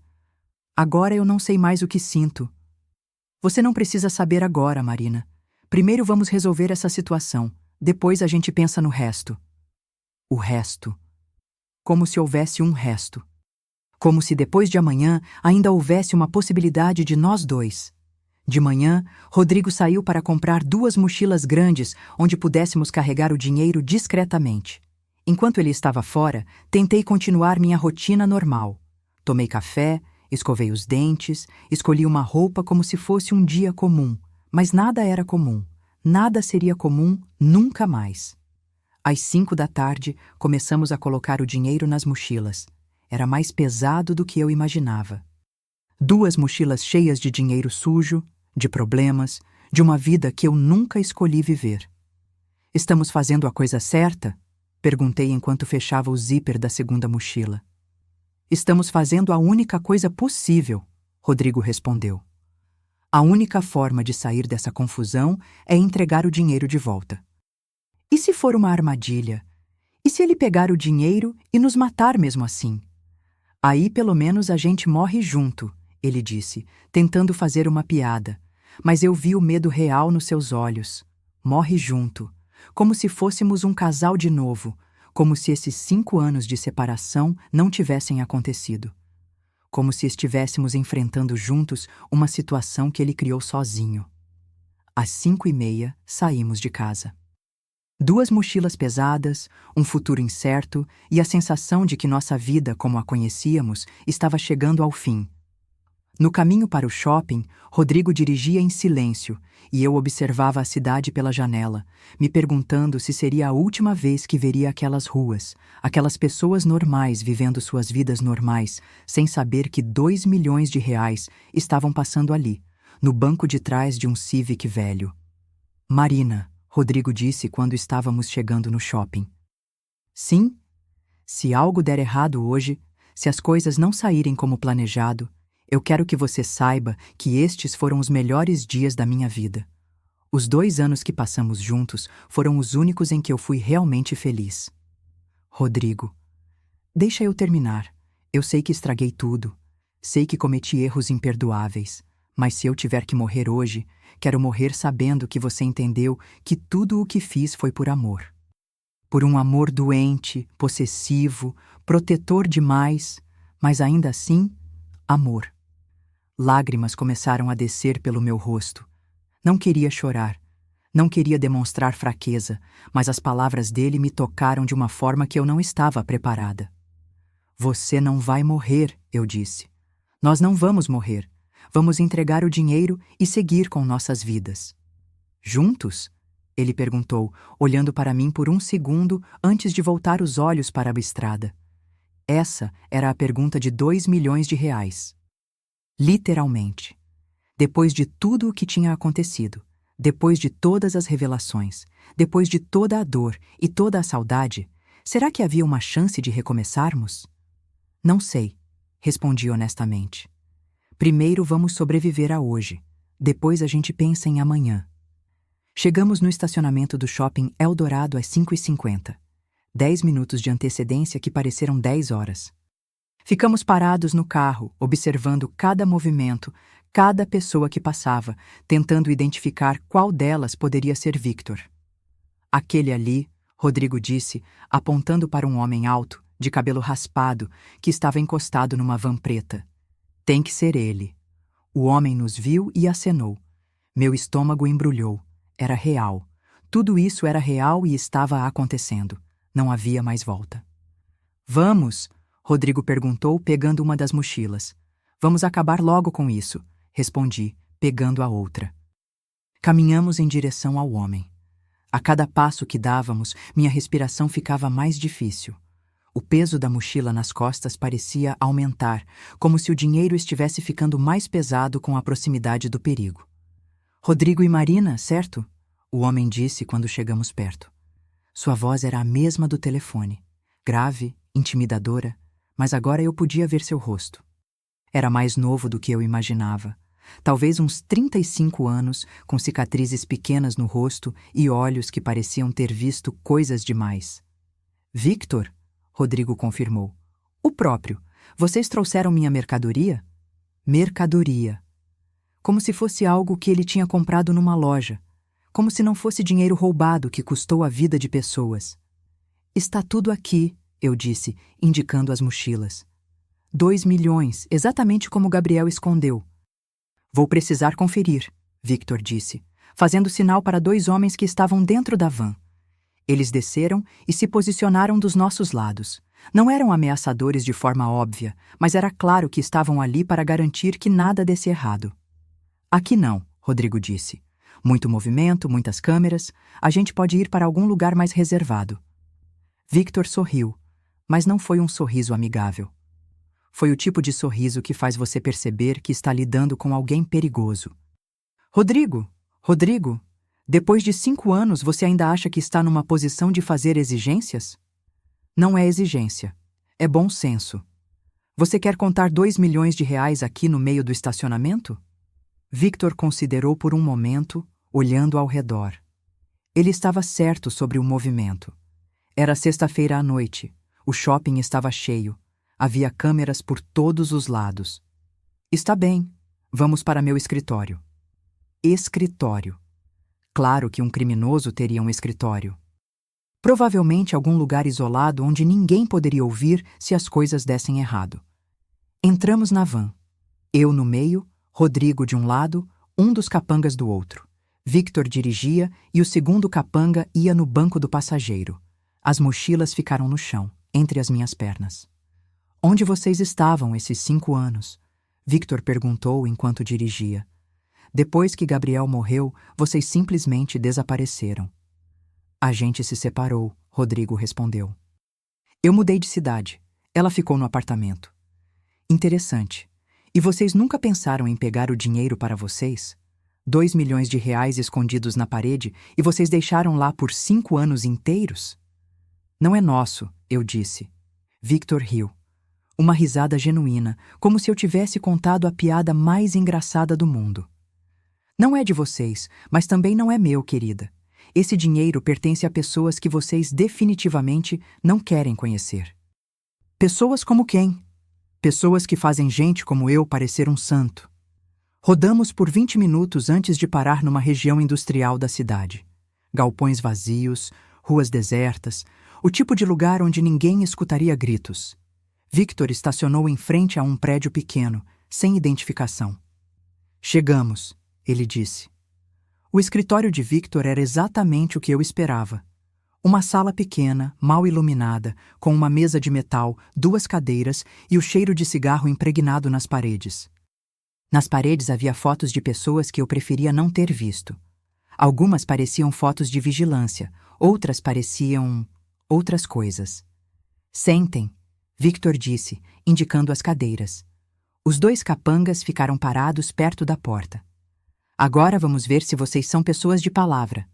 eu não sei mais o que sinto. Você não precisa saber agora, Marina. Primeiro vamos resolver essa situação, depois a gente pensa no resto. O resto. Como se houvesse um resto. Como se depois de amanhã ainda houvesse uma possibilidade de nós dois. De manhã, Rodrigo saiu para comprar 2 mochilas grandes onde pudéssemos carregar o dinheiro discretamente. Enquanto ele estava fora, tentei continuar minha rotina normal. Tomei café, escovei os dentes, escolhi uma roupa como se fosse um dia comum, mas nada era comum. Nada seria comum nunca mais. Às 5 da tarde, começamos a colocar o dinheiro nas mochilas. Era mais pesado do que eu imaginava. 2 mochilas cheias de dinheiro sujo, de problemas, de uma vida que eu nunca escolhi viver. Estamos fazendo a coisa certa? Perguntei enquanto fechava o zíper da segunda mochila. Estamos fazendo a única coisa possível, Rodrigo respondeu. A única forma de sair dessa confusão é entregar o dinheiro de volta. E se for uma armadilha? E se ele pegar o dinheiro e nos matar mesmo assim? Aí pelo menos a gente morre junto, ele disse, tentando fazer uma piada. Mas eu vi o medo real nos seus olhos. Morre junto. Como se fôssemos um casal de novo. Como se esses 5 anos de separação não tivessem acontecido. Como se estivéssemos enfrentando juntos uma situação que ele criou sozinho. Às 5h30, saímos de casa. 2 mochilas pesadas, um futuro incerto e a sensação de que nossa vida, como a conhecíamos, estava chegando ao fim. No caminho para o shopping, Rodrigo dirigia em silêncio e eu observava a cidade pela janela, me perguntando se seria a última vez que veria aquelas ruas, aquelas pessoas normais vivendo suas vidas normais, sem saber que 2 milhões de reais estavam passando ali, no banco de trás de um Civic velho. Marina, Rodrigo disse quando estávamos chegando no shopping. Sim? Se algo der errado hoje, se as coisas não saírem como planejado, eu quero que você saiba que estes foram os melhores dias da minha vida. Os 2 anos que passamos juntos foram os únicos em que eu fui realmente feliz. Rodrigo, deixa eu terminar. Eu sei que estraguei tudo. Sei que cometi erros imperdoáveis. Mas se eu tiver que morrer hoje, quero morrer sabendo que você entendeu que tudo o que fiz foi por amor. Por um amor doente, possessivo, protetor demais, mas ainda assim, amor. Lágrimas começaram a descer pelo meu rosto. Não queria chorar. Não queria demonstrar fraqueza, mas as palavras dele me tocaram de uma forma que eu não estava preparada. Você não vai morrer, eu disse. Nós não vamos morrer. Vamos entregar o dinheiro e seguir com nossas vidas. Juntos? Ele perguntou, olhando para mim por um segundo antes de voltar os olhos para a estrada. Essa era a pergunta de 2 milhões de reais. Literalmente. Depois de tudo o que tinha acontecido, depois de todas as revelações, depois de toda a dor e toda a saudade, será que havia uma chance de recomeçarmos? Não sei, respondi honestamente. Primeiro vamos sobreviver a hoje, depois a gente pensa em amanhã. Chegamos no estacionamento do shopping Eldorado às 5h50. 10 minutos de antecedência que pareceram 10 horas. Ficamos parados no carro, observando cada movimento, cada pessoa que passava, tentando identificar qual delas poderia ser Victor. Aquele ali, Rodrigo disse, apontando para um homem alto, de cabelo raspado, que estava encostado numa van preta. Tem que ser ele. O homem nos viu e acenou. Meu estômago embrulhou. Era real. Tudo isso era real e estava acontecendo. Não havia mais volta. Vamos! Rodrigo perguntou, pegando uma das mochilas. Vamos acabar logo com isso, respondi, pegando a outra. Caminhamos em direção ao homem. A cada passo que dávamos, minha respiração ficava mais difícil. O peso da mochila nas costas parecia aumentar, como se o dinheiro estivesse ficando mais pesado com a proximidade do perigo. Rodrigo e Marina, certo? O homem disse quando chegamos perto. Sua voz era a mesma do telefone, grave, intimidadora, mas agora eu podia ver seu rosto. Era mais novo do que eu imaginava. Talvez uns 35 anos, com cicatrizes pequenas no rosto e olhos que pareciam ter visto coisas demais. Victor? Rodrigo confirmou. O próprio. Vocês trouxeram minha mercadoria? Mercadoria. Como se fosse algo que ele tinha comprado numa loja. Como se não fosse dinheiro roubado que custou a vida de pessoas. Está tudo aqui, eu disse, indicando as mochilas. 2 milhões, exatamente como Gabriel escondeu. Vou precisar conferir, Victor disse, fazendo sinal para 2 homens que estavam dentro da van. Eles desceram e se posicionaram dos nossos lados. Não eram ameaçadores de forma óbvia, mas era claro que estavam ali para garantir que nada desse errado. Aqui não, Rodrigo disse. Muito movimento, muitas câmeras. A gente pode ir para algum lugar mais reservado. Victor sorriu, mas não foi um sorriso amigável. Foi o tipo de sorriso que faz você perceber que está lidando com alguém perigoso. Rodrigo, depois de 5 anos você ainda acha que está numa posição de fazer exigências? Não é exigência. É bom senso. Você quer contar 2 milhões de reais aqui no meio do estacionamento? Victor considerou por um momento, olhando ao redor. Ele estava certo sobre o movimento. Era sexta-feira à noite. O shopping estava cheio. Havia câmeras por todos os lados. Está bem. Vamos para meu escritório. Escritório. Claro que um criminoso teria um escritório. Provavelmente algum lugar isolado onde ninguém poderia ouvir se as coisas dessem errado. Entramos na van. Eu no meio, Rodrigo de um lado, um dos capangas do outro. Victor dirigia e o segundo capanga ia no banco do passageiro. As mochilas ficaram no chão, entre as minhas pernas. Onde vocês estavam esses 5 anos? Victor perguntou enquanto dirigia. Depois que Gabriel morreu, vocês simplesmente desapareceram. A gente se separou, Rodrigo respondeu. Eu mudei de cidade. Ela ficou no apartamento. Interessante. E vocês nunca pensaram em pegar o dinheiro para vocês? 2 milhões de reais escondidos na parede e vocês deixaram lá por 5 anos inteiros? Não é nosso, eu disse. Victor riu. Uma risada genuína, como se eu tivesse contado a piada mais engraçada do mundo. Não é de vocês, mas também não é meu, querida. Esse dinheiro pertence a pessoas que vocês definitivamente não querem conhecer. Pessoas como quem? Pessoas que fazem gente como eu parecer um santo. Rodamos por 20 minutos antes de parar numa região industrial da cidade. Galpões vazios, ruas desertas, o tipo de lugar onde ninguém escutaria gritos. Victor estacionou em frente a um prédio pequeno, sem identificação. Chegamos, ele disse. O escritório de Victor era exatamente o que eu esperava. Uma sala pequena, mal iluminada, com uma mesa de metal, 2 cadeiras e o cheiro de cigarro impregnado nas paredes. Nas paredes havia fotos de pessoas que eu preferia não ter visto. Algumas pareciam fotos de vigilância, outras pareciam outras coisas. Sentem, Victor disse, indicando as cadeiras. Os 2 capangas ficaram parados perto da porta. Agora vamos ver se vocês são pessoas de palavra.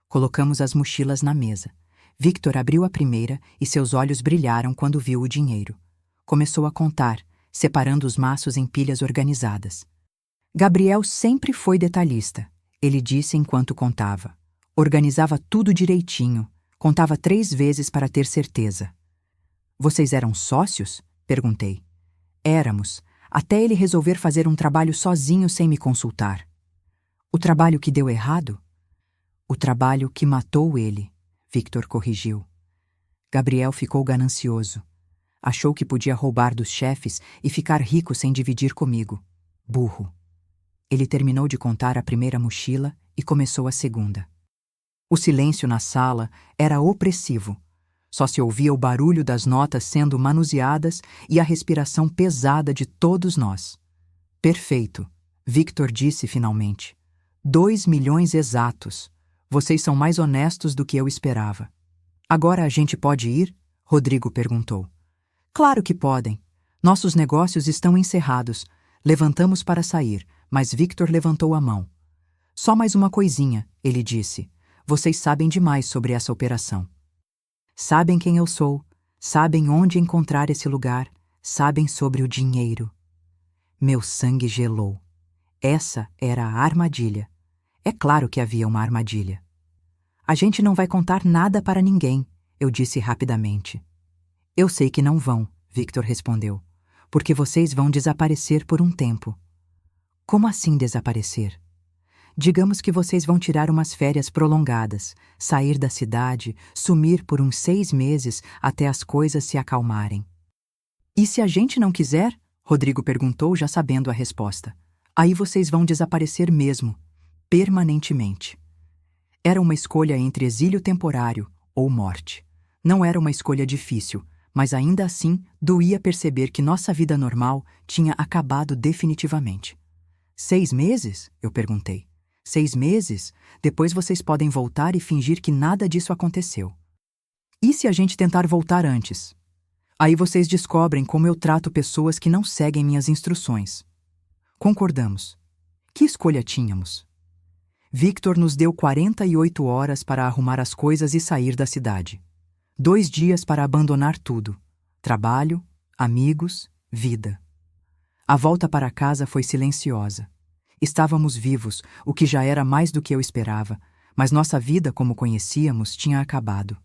Colocamos as mochilas na mesa. Victor abriu a primeira e seus olhos brilharam quando viu o dinheiro. Começou a contar, separando os maços em pilhas organizadas. Gabriel sempre foi detalhista, ele disse enquanto contava. Organizava tudo direitinho, contava 3 vezes para ter certeza. Vocês eram sócios? Perguntei. Éramos, até ele resolver fazer um trabalho sozinho sem me consultar. O trabalho que deu errado? O trabalho que matou ele, Victor corrigiu. Gabriel ficou ganancioso. Achou que podia roubar dos chefes e ficar rico sem dividir comigo. Burro. Ele terminou de contar a primeira mochila e começou a segunda. O silêncio na sala era opressivo. Só se ouvia o barulho das notas sendo manuseadas e a respiração pesada de todos nós. Perfeito, Victor disse finalmente. 2 milhões exatos. Vocês são mais honestos do que eu esperava. Agora a gente pode ir? Rodrigo perguntou. Claro que podem. Nossos negócios estão encerrados. Levantamos para sair, mas Victor levantou a mão. Só mais uma coisinha, ele disse. Vocês sabem demais sobre essa operação. Sabem quem eu sou, sabem onde encontrar esse lugar, sabem sobre o dinheiro. Meu sangue gelou. Essa era a armadilha. É claro que havia uma armadilha. A gente não vai contar nada para ninguém, eu disse rapidamente. Eu sei que não vão, Victor respondeu, porque vocês vão desaparecer por um tempo. Como assim desaparecer? Digamos que vocês vão tirar umas férias prolongadas, sair da cidade, sumir por uns 6 meses até as coisas se acalmarem. E se a gente não quiser? Rodrigo perguntou, já sabendo a resposta. Aí vocês vão desaparecer mesmo. permanentemente. Era uma escolha entre exílio temporário ou morte. Não era uma escolha difícil, mas ainda assim doía perceber que nossa vida normal tinha acabado definitivamente. 6 meses? Eu perguntei. 6 meses? Depois vocês podem voltar e fingir que nada disso aconteceu. E se a gente tentar voltar antes? Aí vocês descobrem como eu trato pessoas que não seguem minhas instruções. Concordamos. Que escolha tínhamos? Victor nos deu 48 horas para arrumar as coisas e sair da cidade. 2 dias para abandonar tudo: trabalho, amigos, vida. A volta para casa foi silenciosa. Estávamos vivos, o que já era mais do que eu esperava, mas nossa vida como conhecíamos tinha acabado.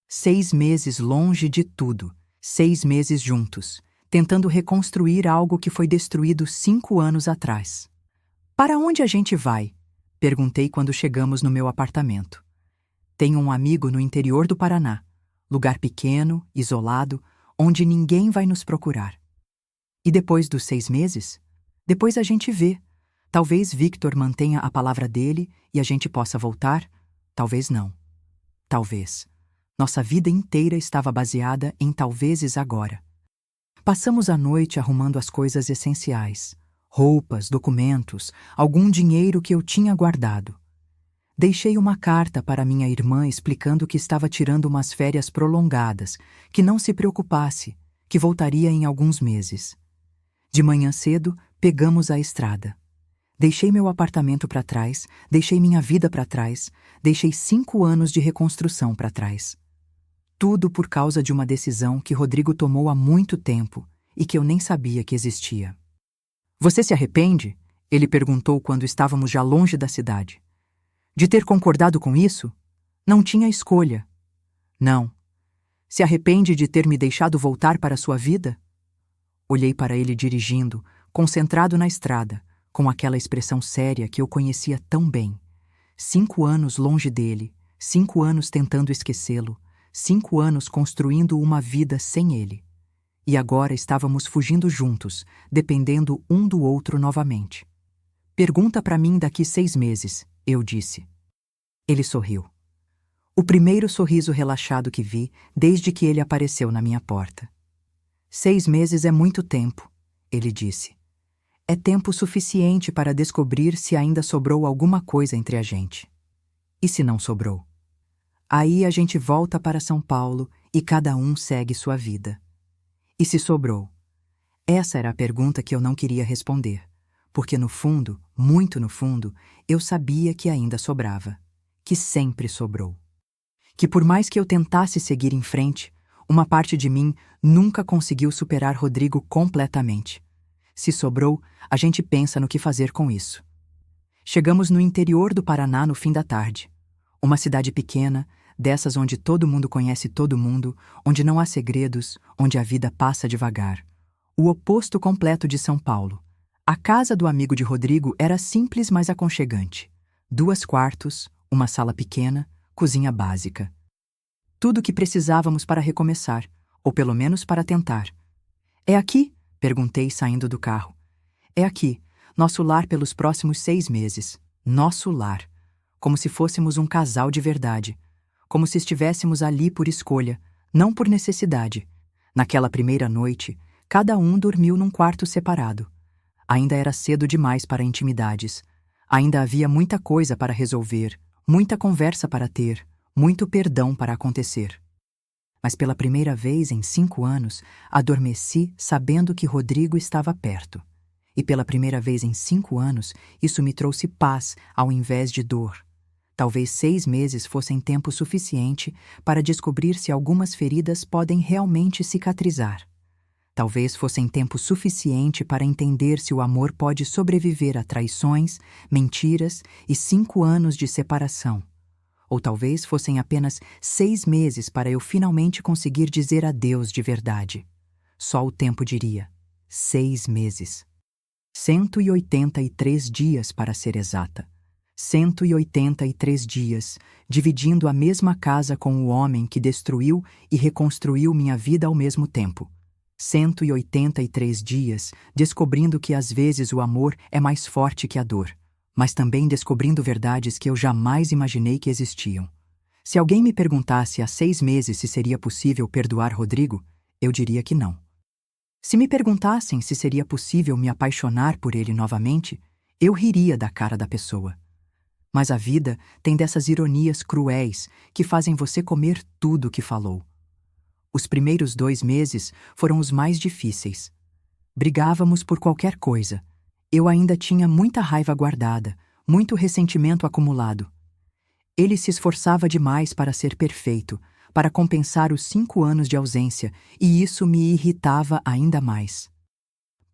6 meses longe de tudo, 6 meses juntos, tentando reconstruir algo que foi destruído 5 anos atrás. Para onde a gente vai? Perguntei quando chegamos no meu apartamento. Tenho um amigo no interior do Paraná, lugar pequeno, isolado, onde ninguém vai nos procurar. E depois dos 6 meses? Depois a gente vê. Talvez Victor mantenha a palavra dele e a gente possa voltar. Talvez não. Talvez. Nossa vida inteira estava baseada em talvezes agora. Passamos a noite arrumando as coisas essenciais. Roupas, documentos, algum dinheiro que eu tinha guardado. Deixei uma carta para minha irmã explicando que estava tirando umas férias prolongadas, que não se preocupasse, que voltaria em alguns meses. De manhã cedo, pegamos a estrada. Deixei meu apartamento para trás, deixei minha vida para trás, deixei 5 anos de reconstrução para trás. Tudo por causa de uma decisão que Rodrigo tomou há muito tempo e que eu nem sabia que existia. Você se arrepende? Ele perguntou quando estávamos já longe da cidade. De ter concordado com isso? Não tinha escolha. Não. Se arrepende de ter me deixado voltar para sua vida? Olhei para ele dirigindo, concentrado na estrada, com aquela expressão séria que eu conhecia tão bem. 5 anos longe dele, 5 anos tentando esquecê-lo, 5 anos construindo uma vida sem ele. E agora estávamos fugindo juntos, dependendo um do outro novamente. Pergunta para mim daqui 6 meses, eu disse. Ele sorriu. O primeiro sorriso relaxado que vi desde que ele apareceu na minha porta. 6 meses é muito tempo, ele disse. É tempo suficiente para descobrir se ainda sobrou alguma coisa entre a gente. E se não sobrou? Aí a gente volta para São Paulo e cada um segue sua vida. E se sobrou? Essa era a pergunta que eu não queria responder, porque no fundo, muito no fundo, eu sabia que ainda sobrava, que sempre sobrou. Que por mais que eu tentasse seguir em frente, uma parte de mim nunca conseguiu superar Rodrigo completamente. Se sobrou, a gente pensa no que fazer com isso. Chegamos no interior do Paraná no fim da tarde. Uma cidade pequena, dessas onde todo mundo conhece todo mundo, onde não há segredos, onde a vida passa devagar. O oposto completo de São Paulo. A casa do amigo de Rodrigo era simples, mas aconchegante. 2 quartos, uma sala pequena, cozinha básica. Tudo o que precisávamos para recomeçar, ou pelo menos para tentar. É aqui? Perguntei saindo do carro. É aqui, nosso lar pelos próximos 6 meses. Nosso lar. Como se fôssemos um casal de verdade. Como se estivéssemos ali por escolha, não por necessidade. Naquela primeira noite, cada um dormiu num quarto separado. Ainda era cedo demais para intimidades. Ainda havia muita coisa para resolver, muita conversa para ter, muito perdão para acontecer. Mas pela primeira vez em 5 anos, adormeci sabendo que Rodrigo estava perto. E pela primeira vez em 5 anos, isso me trouxe paz ao invés de dor. Talvez 6 meses fossem tempo suficiente para descobrir se algumas feridas podem realmente cicatrizar. Talvez fossem tempo suficiente para entender se o amor pode sobreviver a traições, mentiras e 5 anos de separação. Ou talvez fossem apenas 6 meses para eu finalmente conseguir dizer adeus de verdade. Só o tempo diria. 6 meses. 183 dias para ser exata. 183 dias, dividindo a mesma casa com o homem que destruiu e reconstruiu minha vida ao mesmo tempo. 183 dias, descobrindo que às vezes o amor é mais forte que a dor. mas também descobrindo verdades que eu jamais imaginei que existiam. Se alguém me perguntasse há 6 meses se seria possível perdoar Rodrigo, eu diria que não. Se me perguntassem se seria possível me apaixonar por ele novamente, eu riria da cara da pessoa. Mas a vida tem dessas ironias cruéis que fazem você comer tudo o que falou. Os primeiros 2 meses foram os mais difíceis. Brigávamos por qualquer coisa. Eu ainda tinha muita raiva guardada, muito ressentimento acumulado. Ele se esforçava demais para ser perfeito, para compensar os 5 anos de ausência, e isso me irritava ainda mais.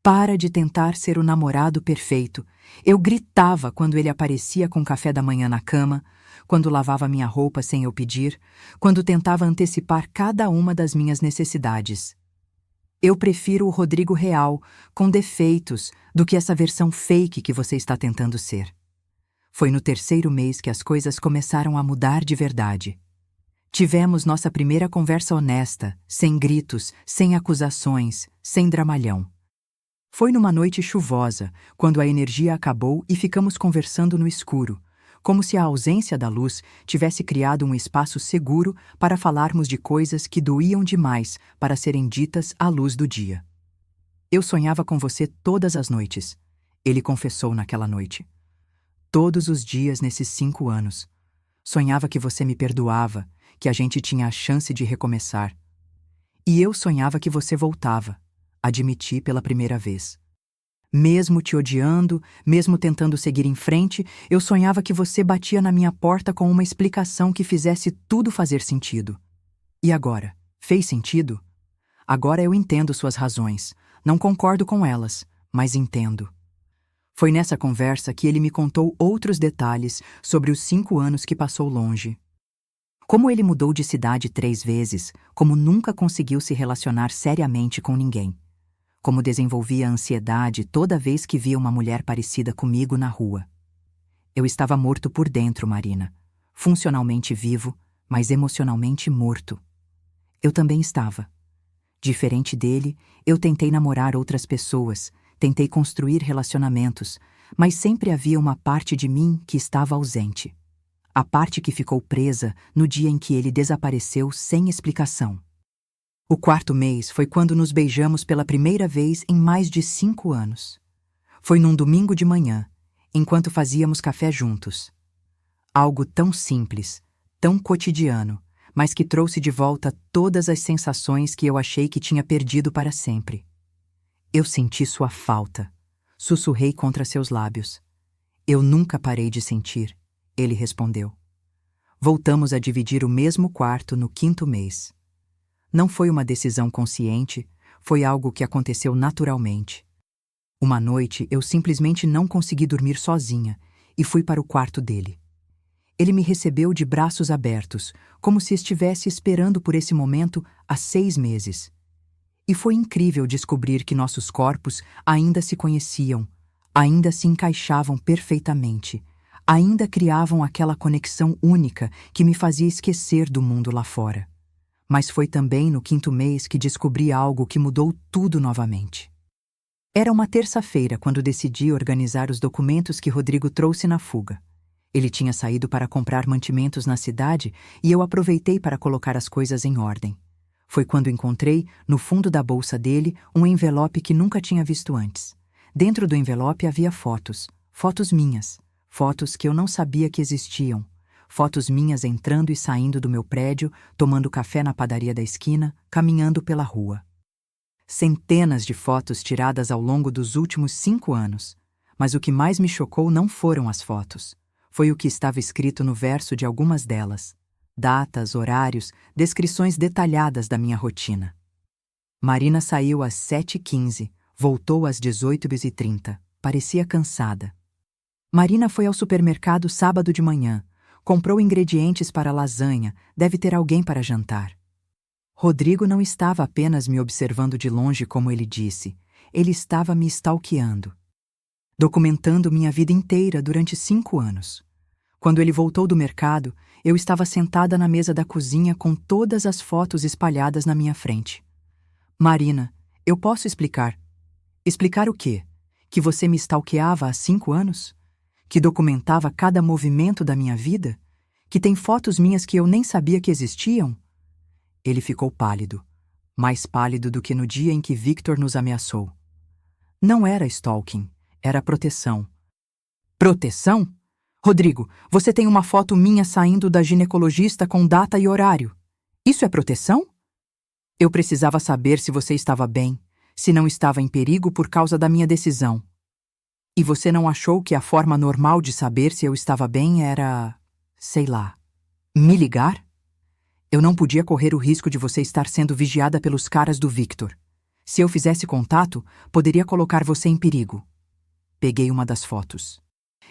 Para de tentar ser o namorado perfeito. Eu gritava quando ele aparecia com café da manhã na cama, quando lavava minha roupa sem eu pedir, quando tentava antecipar cada uma das minhas necessidades. Eu prefiro o Rodrigo real, com defeitos, do que essa versão fake que você está tentando ser. Foi no 3º mês que as coisas começaram a mudar de verdade. Tivemos nossa primeira conversa honesta, sem gritos, sem acusações, sem dramalhão. Foi numa noite chuvosa, quando a energia acabou e ficamos conversando no escuro, como se a ausência da luz tivesse criado um espaço seguro para falarmos de coisas que doíam demais para serem ditas à luz do dia. Eu sonhava com você todas as noites, ele confessou naquela noite. Todos os dias nesses 5 anos. Sonhava que você me perdoava, que a gente tinha a chance de recomeçar. E eu sonhava que você voltava. Admiti pela primeira vez. Mesmo te odiando, mesmo tentando seguir em frente, eu sonhava que você batia na minha porta com uma explicação que fizesse tudo fazer sentido. E agora? Fez sentido? Agora eu entendo suas razões. Não concordo com elas, mas entendo. Foi nessa conversa que ele me contou outros detalhes sobre os 5 anos que passou longe. Como ele mudou de cidade 3 vezes, como nunca conseguiu se relacionar seriamente com ninguém. Como desenvolvia ansiedade toda vez que via uma mulher parecida comigo na rua. Eu estava morto por dentro, Marina. Funcionalmente vivo, mas emocionalmente morto. Eu também estava. Diferente dele, eu tentei namorar outras pessoas, tentei construir relacionamentos, mas sempre havia uma parte de mim que estava ausente. A parte que ficou presa no dia em que ele desapareceu sem explicação. O 4º mês foi quando nos beijamos pela primeira vez em mais de 5 anos. Foi num domingo de manhã, enquanto fazíamos café juntos. Algo tão simples, tão cotidiano, mas que trouxe de volta todas as sensações que eu achei que tinha perdido para sempre. Eu senti sua falta. Sussurrei contra seus lábios. Eu nunca parei de sentir, ele respondeu. Voltamos a dividir o mesmo quarto no 5º mês. Não foi uma decisão consciente, foi algo que aconteceu naturalmente. Uma noite eu simplesmente não consegui dormir sozinha e fui para o quarto dele. Ele me recebeu de braços abertos, como se estivesse esperando por esse momento há 6 meses. E foi incrível descobrir que nossos corpos ainda se conheciam, ainda se encaixavam perfeitamente, ainda criavam aquela conexão única que me fazia esquecer do mundo lá fora. Mas foi também no 5º mês que descobri algo que mudou tudo novamente. Era uma terça-feira quando decidi organizar os documentos que Rodrigo trouxe na fuga. Ele tinha saído para comprar mantimentos na cidade e eu aproveitei para colocar as coisas em ordem. Foi quando encontrei, no fundo da bolsa dele, um envelope que nunca tinha visto antes. Dentro do envelope havia fotos, fotos minhas, fotos que eu não sabia que existiam. Fotos minhas entrando e saindo do meu prédio, tomando café na padaria da esquina, caminhando pela rua. Centenas de fotos tiradas ao longo dos últimos 5 anos. Mas o que mais me chocou não foram as fotos. Foi o que estava escrito no verso de algumas delas. Datas, horários, descrições detalhadas da minha rotina. Marina saiu às 7h15, voltou às 18h30. Parecia cansada. Marina foi ao supermercado sábado de manhã. Comprou ingredientes para lasanha, deve ter alguém para jantar. Rodrigo não estava apenas me observando de longe como ele disse, ele estava me stalkeando. Documentando minha vida inteira durante 5 anos. Quando ele voltou do mercado, eu estava sentada na mesa da cozinha com todas as fotos espalhadas na minha frente. Marina, eu posso explicar. Explicar o quê? Que você me stalkeava há 5 anos? que documentava cada movimento da minha vida, que tem fotos minhas que eu nem sabia que existiam? Ele ficou pálido, mais pálido do que no dia em que Victor nos ameaçou. Não era stalking, era proteção. Proteção? Rodrigo, você tem uma foto minha saindo da ginecologista com data e horário. Isso é proteção? Eu precisava saber se você estava bem, se não estava em perigo por causa da minha decisão. E você não achou que a forma normal de saber se eu estava bem era, sei lá, me ligar? Eu não podia correr o risco de você estar sendo vigiada pelos caras do Victor. Se eu fizesse contato, poderia colocar você em perigo. Peguei uma das fotos.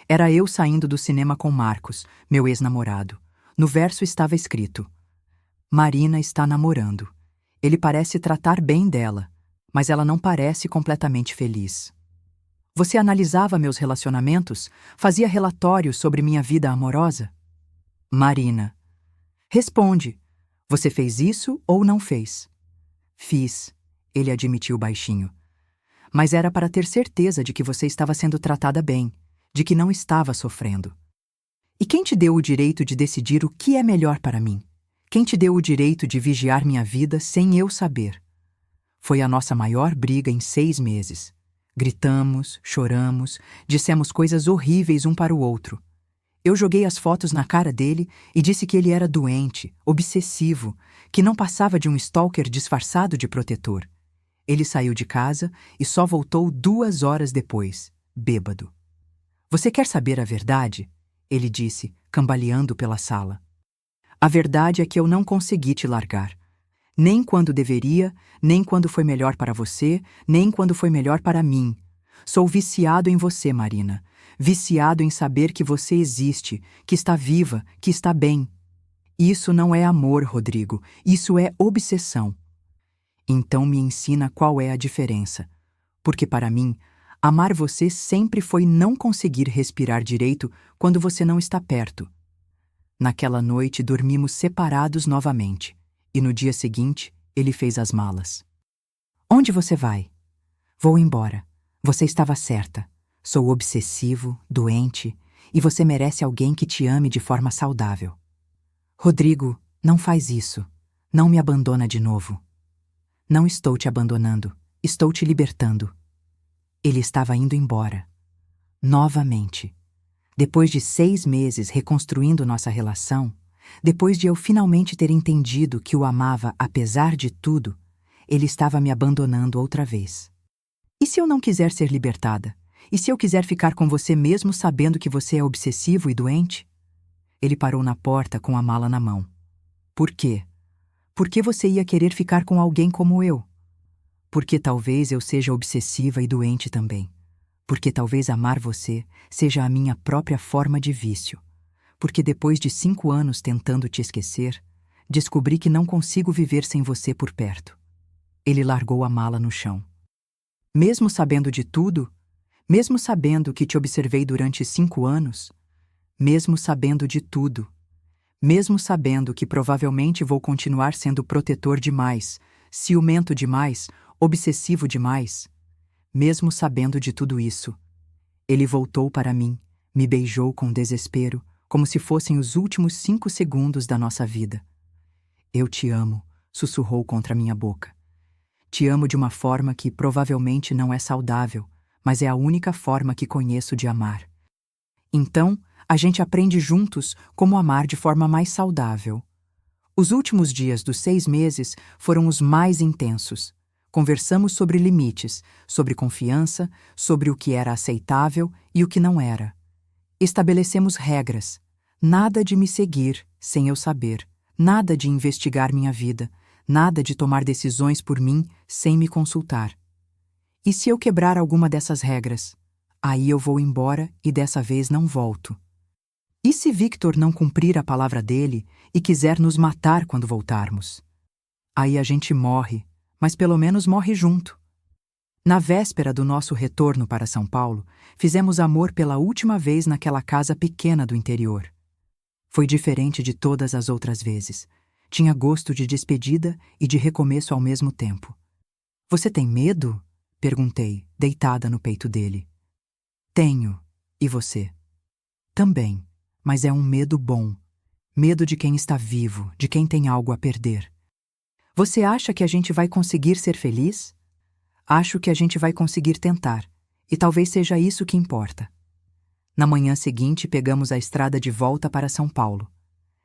Era eu saindo do cinema com Marcos, meu ex-namorado. No verso estava escrito: Marina está namorando. Ele parece tratar bem dela, mas ela não parece completamente feliz. Você analisava meus relacionamentos? Fazia relatórios sobre minha vida amorosa? Marina. Responde. Você fez isso ou não fez? Fiz, ele admitiu baixinho. Mas era para ter certeza de que você estava sendo tratada bem, de que não estava sofrendo. E quem te deu o direito de decidir o que é melhor para mim? Quem te deu o direito de vigiar minha vida sem eu saber? Foi a nossa maior briga em 6 meses. Gritamos, choramos, dissemos coisas horríveis um para o outro. Eu joguei as fotos na cara dele e disse que ele era doente, obsessivo, que não passava de um stalker disfarçado de protetor. Ele saiu de casa e só voltou 2 horas depois, bêbado. Você quer saber a verdade? Ele disse, cambaleando pela sala. A verdade é que eu não consegui te largar. Nem quando deveria, nem quando foi melhor para você, nem quando foi melhor para mim. Sou viciado em você, Marina. Viciado em saber que você existe, que está viva, que está bem. Isso não é amor, Rodrigo. Isso é obsessão. Então me ensina qual é a diferença. Porque para mim, amar você sempre foi não conseguir respirar direito quando você não está perto. Naquela noite dormimos separados novamente, e no dia seguinte ele fez as malas. Onde você vai? Vou embora. Você estava certa. Sou obsessivo, doente, e você merece alguém que te ame de forma saudável. Rodrigo, não faz isso. Não me abandona de novo. Não estou te abandonando. Estou te libertando. Ele estava indo embora. Novamente. Depois de 6 meses reconstruindo nossa relação, depois de eu finalmente ter entendido que o amava apesar de tudo, ele estava me abandonando outra vez. E se eu não quiser ser libertada? E se eu quiser ficar com você mesmo sabendo que você é obsessivo e doente? Ele parou na porta com a mala na mão. Por quê? Por que você ia querer ficar com alguém como eu? Porque talvez eu seja obsessiva e doente também. Porque talvez amar você seja a minha própria forma de vício. Porque depois de 5 anos tentando te esquecer, descobri que não consigo viver sem você por perto. Ele largou a mala no chão. Mesmo sabendo de tudo, mesmo sabendo que te observei durante 5 anos, mesmo sabendo de tudo, mesmo sabendo que provavelmente vou continuar sendo protetor demais, ciumento demais, obsessivo demais, mesmo sabendo de tudo isso, ele voltou para mim, me beijou com desespero, como se fossem os últimos 5 segundos da nossa vida. Eu te amo, sussurrou contra minha boca. Te amo de uma forma que provavelmente não é saudável, mas é a única forma que conheço de amar. Então, a gente aprende juntos como amar de forma mais saudável. Os últimos dias dos 6 meses foram os mais intensos. Conversamos sobre limites, sobre confiança, sobre o que era aceitável e o que não era. Estabelecemos regras. Nada de me seguir sem eu saber. Nada de investigar minha vida. Nada de tomar decisões por mim sem me consultar. E se eu quebrar alguma dessas regras? Aí eu vou embora e dessa vez não volto. E se Victor não cumprir a palavra dele e quiser nos matar quando voltarmos? Aí a gente morre, mas pelo menos morre junto. Na véspera do nosso retorno para São Paulo, fizemos amor pela última vez naquela casa pequena do interior. Foi diferente de todas as outras vezes. Tinha gosto de despedida e de recomeço ao mesmo tempo. Você tem medo? Perguntei, deitada no peito dele. Tenho. E você? Também, mas é um medo bom. Medo de quem está vivo, de quem tem algo a perder. Você acha que a gente vai conseguir ser feliz? Acho que a gente vai conseguir tentar, e talvez seja isso que importa. Na manhã seguinte, pegamos a estrada de volta para São Paulo.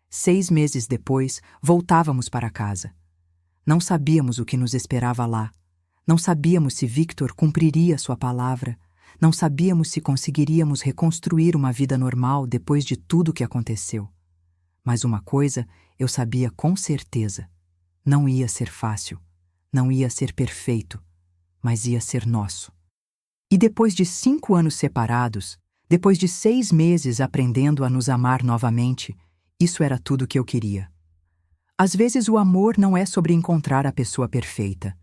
6 meses depois, voltávamos para casa. Não sabíamos o que nos esperava lá. Não sabíamos se Victor cumpriria sua palavra. Não sabíamos se conseguiríamos reconstruir uma vida normal depois de tudo o que aconteceu. Mas uma coisa eu sabia com certeza. Não ia ser fácil. Não ia ser perfeito. Mas ia ser nosso. E depois de 5 anos separados, depois de 6 meses aprendendo a nos amar novamente, isso era tudo que eu queria. Às vezes o amor não é sobre encontrar a pessoa perfeita.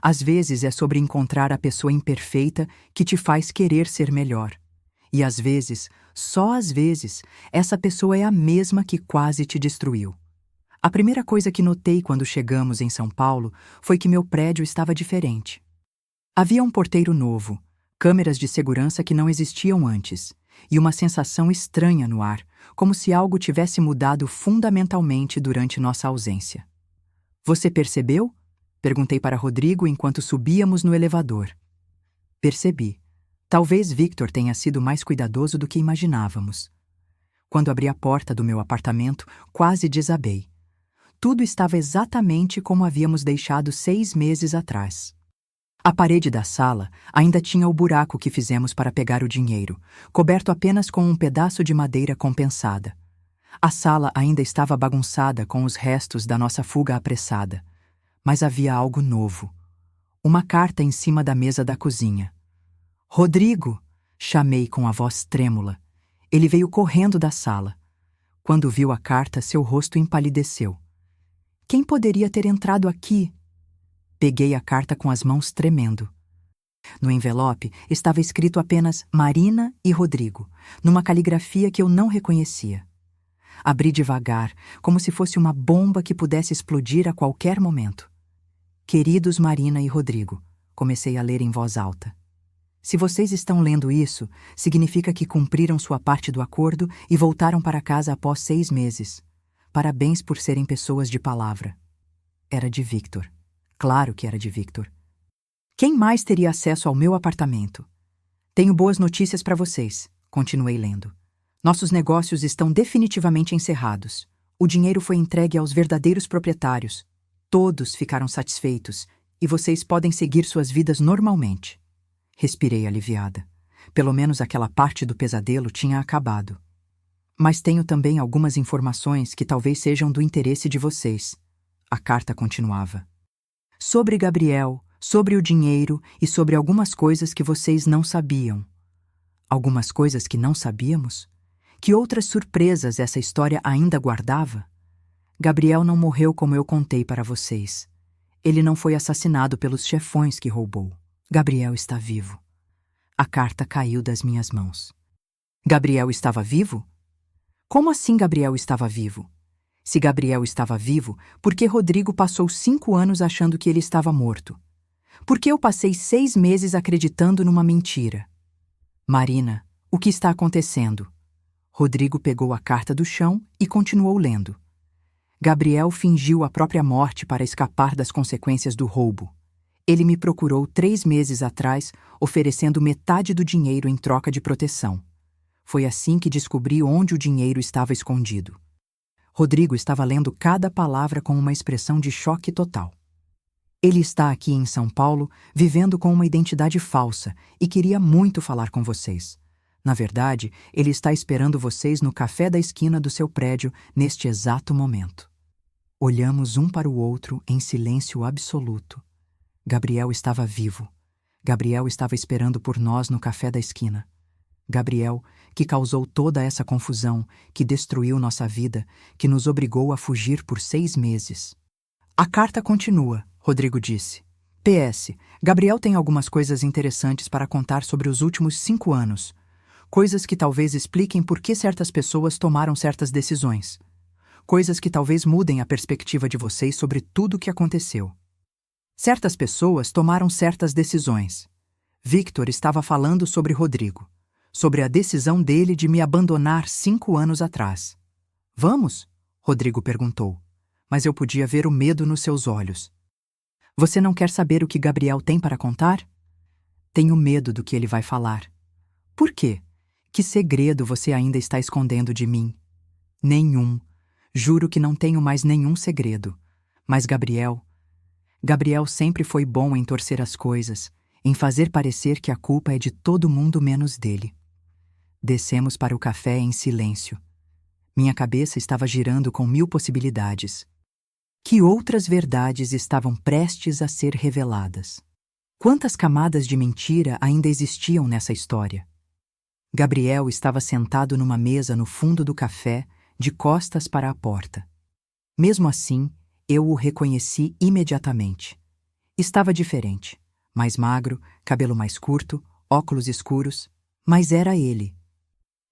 Às vezes é sobre encontrar a pessoa imperfeita que te faz querer ser melhor. E às vezes, só às vezes, essa pessoa é a mesma que quase te destruiu. A primeira coisa que notei quando chegamos em São Paulo foi que meu prédio estava diferente. Havia um porteiro novo, câmeras de segurança que não existiam antes, e uma sensação estranha no ar, como se algo tivesse mudado fundamentalmente durante nossa ausência. Você percebeu? Perguntei para Rodrigo enquanto subíamos no elevador. Percebi. Talvez Victor tenha sido mais cuidadoso do que imaginávamos. Quando abri a porta do meu apartamento, quase desabei. Tudo estava exatamente como havíamos deixado 6 meses atrás. A parede da sala ainda tinha o buraco que fizemos para pegar o dinheiro, coberto apenas com um pedaço de madeira compensada. A sala ainda estava bagunçada com os restos da nossa fuga apressada. Mas havia algo novo. Uma carta em cima da mesa da cozinha. Rodrigo! Chamei com a voz trêmula. Ele veio correndo da sala. Quando viu a carta, seu rosto empalideceu. Quem poderia ter entrado aqui? Peguei a carta com as mãos tremendo. No envelope estava escrito apenas Marina e Rodrigo, numa caligrafia que eu não reconhecia. Abri devagar, como se fosse uma bomba que pudesse explodir a qualquer momento. Queridos Marina e Rodrigo, comecei a ler em voz alta. Se vocês estão lendo isso, significa que cumpriram sua parte do acordo e voltaram para casa após 6 meses. Parabéns por serem pessoas de palavra. Era de Victor. Claro que era de Victor. Quem mais teria acesso ao meu apartamento? Tenho boas notícias para vocês, continuei lendo. Nossos negócios estão definitivamente encerrados. O dinheiro foi entregue aos verdadeiros proprietários. Todos ficaram satisfeitos e vocês podem seguir suas vidas normalmente. Respirei aliviada. Pelo menos aquela parte do pesadelo tinha acabado. Mas tenho também algumas informações que talvez sejam do interesse de vocês. A carta continuava. Sobre Gabriel, sobre o dinheiro e sobre algumas coisas que vocês não sabiam. Algumas coisas que não sabíamos? Que outras surpresas essa história ainda guardava? Gabriel não morreu como eu contei para vocês. Ele não foi assassinado pelos chefões que roubou. Gabriel está vivo. A carta caiu das minhas mãos. Gabriel estava vivo? Como assim Gabriel estava vivo? Se Gabriel estava vivo, por que Rodrigo passou 5 anos achando que ele estava morto? Por que eu passei 6 meses acreditando numa mentira? Marina, o que está acontecendo? Rodrigo pegou a carta do chão e continuou lendo. Gabriel fingiu a própria morte para escapar das consequências do roubo. Ele me procurou 3 meses atrás, oferecendo metade do dinheiro em troca de proteção. Foi assim que descobri onde o dinheiro estava escondido. Rodrigo estava lendo cada palavra com uma expressão de choque total. Ele está aqui em São Paulo, vivendo com uma identidade falsa, e queria muito falar com vocês. Na verdade, ele está esperando vocês no café da esquina do seu prédio neste exato momento. Olhamos um para o outro em silêncio absoluto. Gabriel estava vivo. Gabriel estava esperando por nós no café da esquina. Gabriel, que causou toda essa confusão, que destruiu nossa vida, que nos obrigou a fugir por 6 meses. A carta continua, Rodrigo disse. PS, Gabriel tem algumas coisas interessantes para contar sobre os últimos 5 anos. Coisas que talvez expliquem por que certas pessoas tomaram certas decisões. Coisas que talvez mudem a perspectiva de vocês sobre tudo o que aconteceu. Certas pessoas tomaram certas decisões. Victor estava falando sobre Rodrigo. sobre a decisão dele de me abandonar 5 anos atrás. Vamos? Rodrigo perguntou, mas eu podia ver o medo nos seus olhos. Você não quer saber o que Gabriel tem para contar? Tenho medo do que ele vai falar. Por quê? Que segredo você ainda está escondendo de mim? Nenhum. Juro que não tenho mais nenhum segredo. Mas Gabriel sempre foi bom em torcer as coisas, em fazer parecer que a culpa é de todo mundo menos dele. Descemos para o café em silêncio. Minha cabeça estava girando com 1000 possibilidades. Que outras verdades estavam prestes a ser reveladas? Quantas camadas de mentira ainda existiam nessa história? Gabriel estava sentado numa mesa no fundo do café, de costas para a porta. Mesmo assim, eu o reconheci imediatamente. Estava diferente. Mais magro, cabelo mais curto, óculos escuros, mas era ele.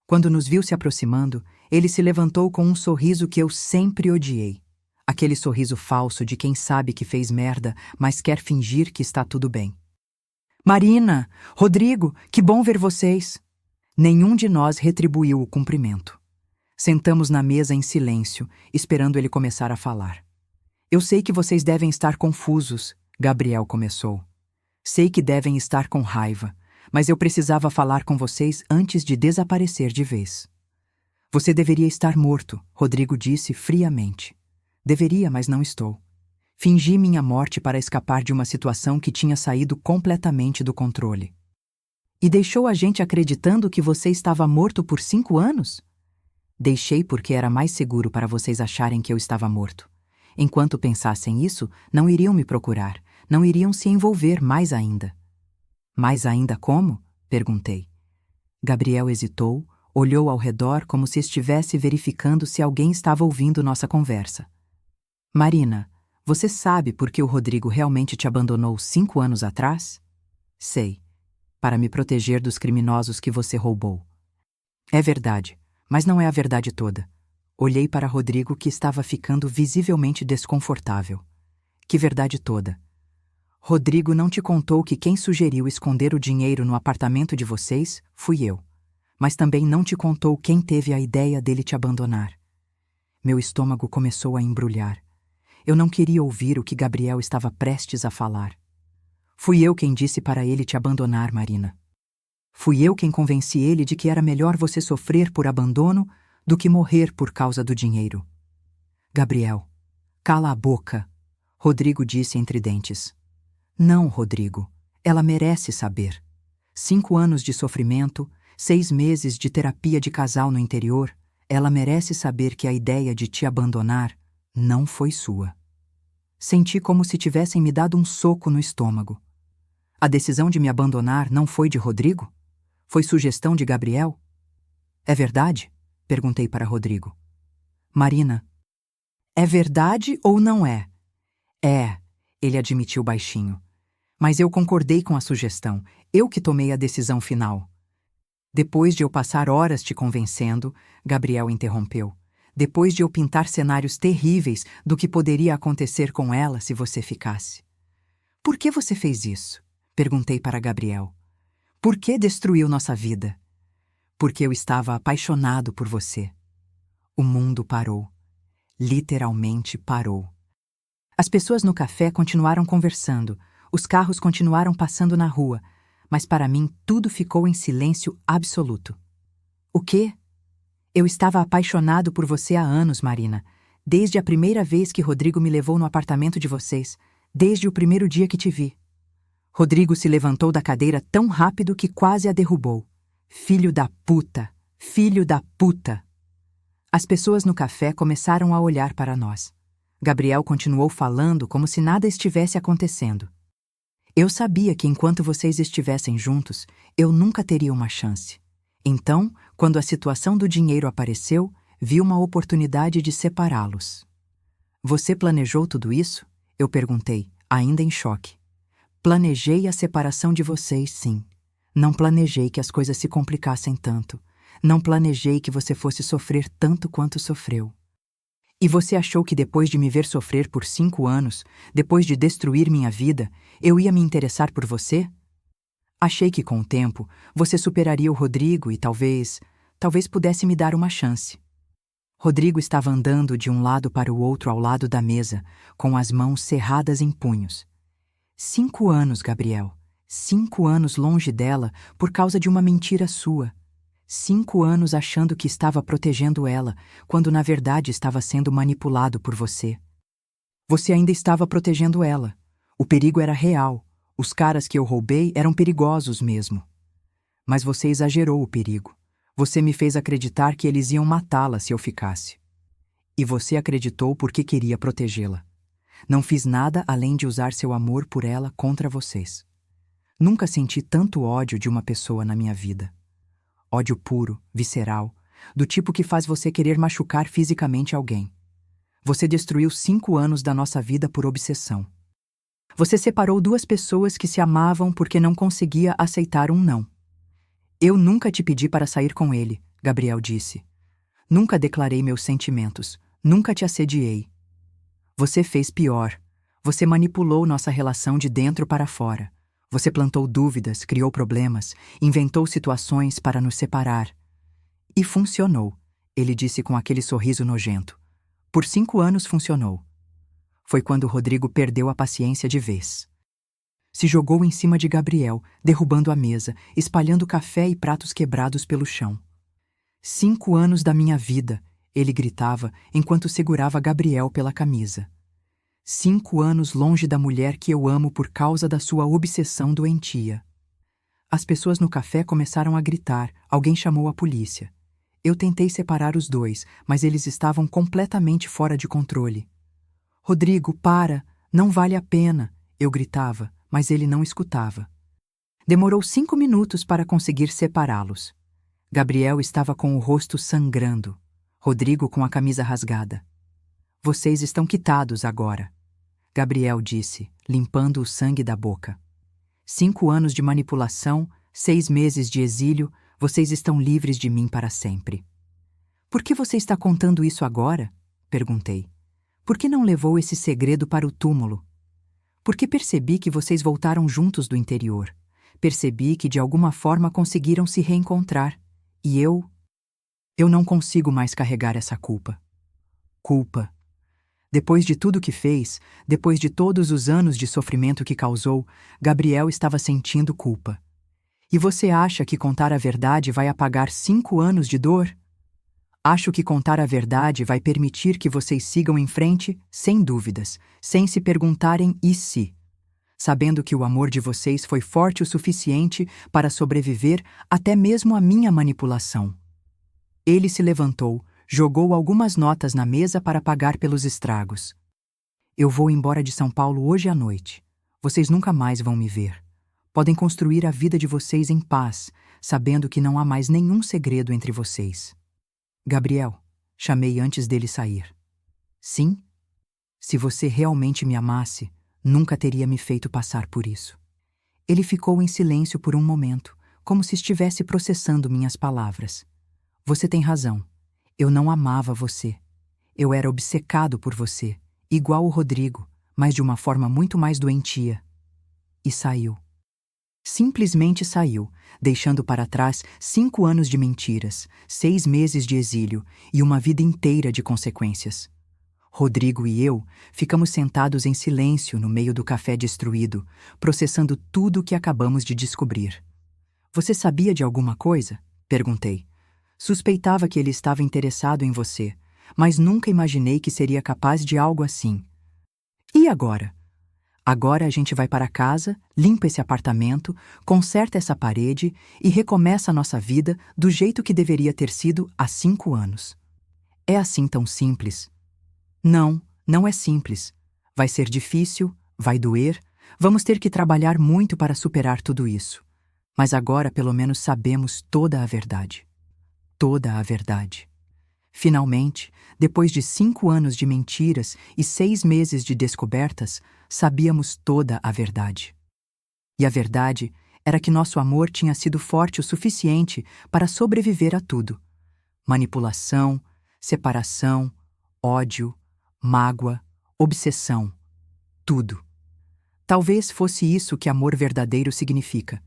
Quando nos viu se aproximando, ele se levantou com um sorriso que eu sempre odiei. Aquele sorriso falso de quem sabe que fez merda, mas quer fingir que está tudo bem. Marina, Rodrigo, que bom ver vocês! Nenhum de nós retribuiu o cumprimento. Sentamos na mesa em silêncio, esperando ele começar a falar. Eu sei que vocês devem estar confusos, Gabriel começou. Sei que devem estar com raiva, mas eu precisava falar com vocês antes de desaparecer de vez. Você deveria estar morto, Rodrigo disse friamente. Deveria, mas não estou. Fingi minha morte para escapar de uma situação que tinha saído completamente do controle. E deixou a gente acreditando que você estava morto por 5 anos? Deixei porque era mais seguro para vocês acharem que eu estava morto. Enquanto pensassem isso, não iriam me procurar, não iriam se envolver mais ainda. Mais ainda como? Perguntei. Gabriel hesitou, olhou ao redor como se estivesse verificando se alguém estava ouvindo nossa conversa. Marina, você sabe por que o Rodrigo realmente te abandonou 5 anos atrás? Sei. Para me proteger dos criminosos que você roubou. É verdade. Mas não é a verdade toda. Olhei para Rodrigo, que estava ficando visivelmente desconfortável. Que verdade toda? Rodrigo não te contou que quem sugeriu esconder o dinheiro no apartamento de vocês fui eu. Mas também não te contou quem teve a ideia dele te abandonar. Meu estômago começou a embrulhar. Eu não queria ouvir o que Gabriel estava prestes a falar. Fui eu quem disse para ele te abandonar, Marina. Fui eu quem convenci ele de que era melhor você sofrer por abandono do que morrer por causa do dinheiro. Gabriel, cala a boca, Rodrigo disse entre dentes. Não, Rodrigo, ela merece saber. 5 anos de sofrimento, 6 meses de terapia de casal no interior, ela merece saber que a ideia de te abandonar não foi sua. Senti como se tivessem me dado um soco no estômago. A decisão de me abandonar não foi de Rodrigo? Foi sugestão de Gabriel? É verdade? Perguntei para Rodrigo. Marina, é verdade ou não é? É, ele admitiu baixinho. Mas eu concordei com a sugestão, eu que tomei a decisão final. Depois de eu passar horas te convencendo, Gabriel interrompeu. Depois de eu pintar cenários terríveis do que poderia acontecer com ela se você ficasse. Por que você fez isso? Perguntei para Gabriel. Por que destruiu nossa vida? Porque eu estava apaixonado por você. O mundo parou. Literalmente parou. As pessoas no café continuaram conversando, os carros continuaram passando na rua, mas para mim tudo ficou em silêncio absoluto. O quê? Eu estava apaixonado por você há anos, Marina, desde a primeira vez que Rodrigo me levou no apartamento de vocês, desde o primeiro dia que te vi. Rodrigo se levantou da cadeira tão rápido que quase a derrubou. Filho da puta! Filho da puta! As pessoas no café começaram a olhar para nós. Gabriel continuou falando como se nada estivesse acontecendo. Eu sabia que enquanto vocês estivessem juntos, eu nunca teria uma chance. Então, quando a situação do dinheiro apareceu, vi uma oportunidade de separá-los. Você planejou tudo isso? Eu perguntei, ainda em choque. Planejei a separação de vocês, sim. Não planejei que as coisas se complicassem tanto. Não planejei que você fosse sofrer tanto quanto sofreu. E você achou que depois de me ver sofrer por 5 anos, depois de destruir minha vida, eu ia me interessar por você? Achei que com o tempo você superaria o Rodrigo e talvez pudesse me dar uma chance. Rodrigo estava andando de um lado para o outro ao lado da mesa, com as mãos cerradas em punhos. 5 anos, Gabriel. 5 anos longe dela por causa de uma mentira sua. 5 anos achando que estava protegendo ela, quando na verdade estava sendo manipulado por você. Você ainda estava protegendo ela. O perigo era real. Os caras que eu roubei eram perigosos mesmo. Mas você exagerou o perigo. Você me fez acreditar que eles iam matá-la se eu ficasse. E você acreditou porque queria protegê-la. Não fiz nada além de usar seu amor por ela contra vocês. Nunca senti tanto ódio de uma pessoa na minha vida. Ódio puro, visceral, do tipo que faz você querer machucar fisicamente alguém. Você destruiu 5 anos da nossa vida por obsessão. Você separou 2 pessoas que se amavam porque não conseguia aceitar um não. Eu nunca te pedi para sair com ele, Gabriel disse. Nunca declarei meus sentimentos, nunca te assediei. Você fez pior. Você manipulou nossa relação de dentro para fora. Você plantou dúvidas, criou problemas, inventou situações para nos separar. E funcionou, ele disse com aquele sorriso nojento. Por 5 anos funcionou. Foi quando Rodrigo perdeu a paciência de vez. Se jogou em cima de Gabriel, derrubando a mesa, espalhando café e pratos quebrados pelo chão. 5 anos da minha vida, ele gritava enquanto segurava Gabriel pela camisa. 5 anos longe da mulher que eu amo por causa da sua obsessão doentia. As pessoas no café começaram a gritar, alguém chamou a polícia. Eu tentei separar os 2, mas eles estavam completamente fora de controle. Rodrigo, para! Não vale a pena! Eu gritava, mas ele não escutava. Demorou 5 minutos para conseguir separá-los. Gabriel estava com o rosto sangrando. Rodrigo com a camisa rasgada. Vocês estão quitados agora, Gabriel disse, limpando o sangue da boca. 5 anos de manipulação, 6 meses de exílio, vocês estão livres de mim para sempre. Por que você está contando isso agora? Perguntei. Por que não levou esse segredo para o túmulo? Porque percebi que vocês voltaram juntos do interior. Percebi que de alguma forma conseguiram se reencontrar. E eu não consigo mais carregar essa culpa. Culpa. Depois de tudo que fez, depois de todos os anos de sofrimento que causou, Gabriel estava sentindo culpa. E você acha que contar a verdade vai apagar 5 anos de dor? Acho que contar a verdade vai permitir que vocês sigam em frente, sem dúvidas, sem se perguntarem e se. Sabendo que o amor de vocês foi forte o suficiente para sobreviver até mesmo à minha manipulação. Ele se levantou, jogou algumas notas na mesa para pagar pelos estragos. Eu vou embora de São Paulo hoje à noite. Vocês nunca mais vão me ver. Podem construir a vida de vocês em paz, sabendo que não há mais nenhum segredo entre vocês. Gabriel, chamei antes dele sair. Sim? Se você realmente me amasse, nunca teria me feito passar por isso. Ele ficou em silêncio por um momento, como se estivesse processando minhas palavras. Você tem razão. Eu não amava você. Eu era obcecado por você, igual o Rodrigo, mas de uma forma muito mais doentia. E saiu. Simplesmente saiu, deixando para trás 5 anos de mentiras, 6 meses de exílio e uma vida inteira de consequências. Rodrigo e eu ficamos sentados em silêncio no meio do café destruído, processando tudo o que acabamos de descobrir. Você sabia de alguma coisa? Perguntei. Suspeitava que ele estava interessado em você, mas nunca imaginei que seria capaz de algo assim. E agora? Agora a gente vai para casa, limpa esse apartamento, conserta essa parede e recomeça a nossa vida do jeito que deveria ter sido há 5 anos. É assim tão simples? Não, não é simples. Vai ser difícil, vai doer, vamos ter que trabalhar muito para superar tudo isso. Mas agora pelo menos sabemos toda a verdade. Toda a verdade. Finalmente, depois de 5 anos de mentiras e 6 meses de descobertas, sabíamos toda a verdade. E a verdade era que nosso amor tinha sido forte o suficiente para sobreviver a tudo. Manipulação, separação, ódio, mágoa, obsessão. Tudo. Talvez fosse isso que amor verdadeiro significa.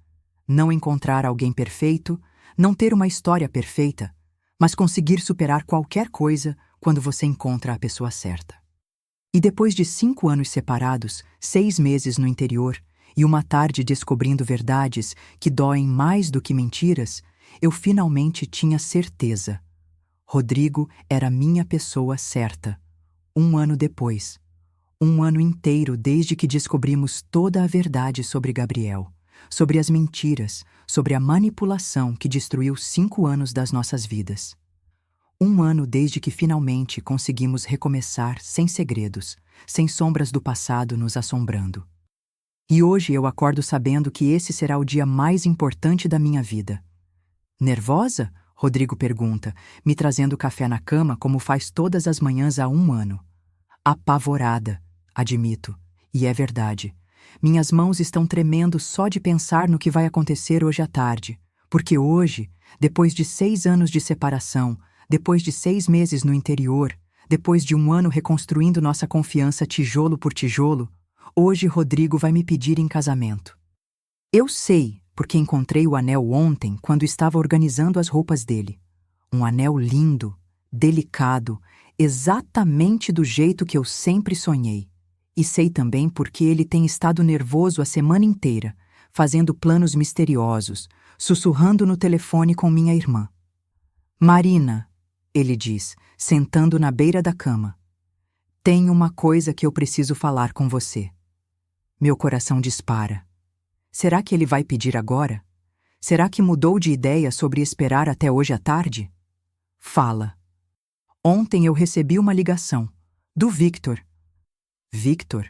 não encontrar alguém perfeito, não ter uma história perfeita, mas conseguir superar qualquer coisa quando você encontra a pessoa certa. E depois de 5 anos separados, 6 meses no interior e uma tarde descobrindo verdades que doem mais do que mentiras, eu finalmente tinha certeza. Rodrigo era minha pessoa certa. 1 ano depois. 1 ano inteiro desde que descobrimos toda a verdade sobre Gabriel, sobre as mentiras, sobre a manipulação que destruiu 5 anos das nossas vidas. 1 ano desde que finalmente conseguimos recomeçar sem segredos, sem sombras do passado nos assombrando. E hoje eu acordo sabendo que esse será o dia mais importante da minha vida. Nervosa? Rodrigo pergunta, me trazendo café na cama como faz todas as manhãs há 1 ano. Apavorada, admito, e é verdade. Minhas mãos estão tremendo só de pensar no que vai acontecer hoje à tarde, porque hoje, depois de 6 anos de separação, depois de 6 meses no interior, depois de 1 ano reconstruindo nossa confiança tijolo por tijolo, hoje Rodrigo vai me pedir em casamento. Eu sei, porque encontrei o anel ontem quando estava organizando as roupas dele. Um anel lindo, delicado, exatamente do jeito que eu sempre sonhei. E sei também porque ele tem estado nervoso a semana inteira, fazendo planos misteriosos, sussurrando no telefone com minha irmã. Marina, ele diz, sentando na beira da cama. Tenho uma coisa que eu preciso falar com você. Meu coração dispara. Será que ele vai pedir agora? Será que mudou de ideia sobre esperar até hoje à tarde? Fala. Ontem eu recebi uma ligação. Do Victor. Victor?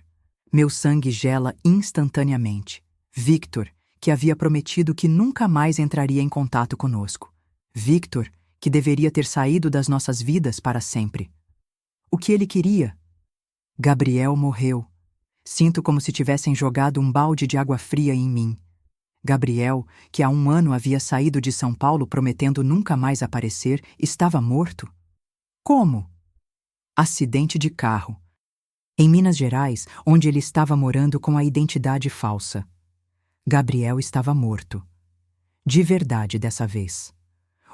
Meu sangue gela instantaneamente. Victor, que havia prometido que nunca mais entraria em contato conosco. Victor, que deveria ter saído das nossas vidas para sempre. O que ele queria? Gabriel morreu. Sinto como se tivessem jogado um balde de água fria em mim. Gabriel, que há 1 ano havia saído de São Paulo prometendo nunca mais aparecer, estava morto? Como? Acidente de carro. Em Minas Gerais, onde ele estava morando com a identidade falsa. Gabriel estava morto. De verdade dessa vez.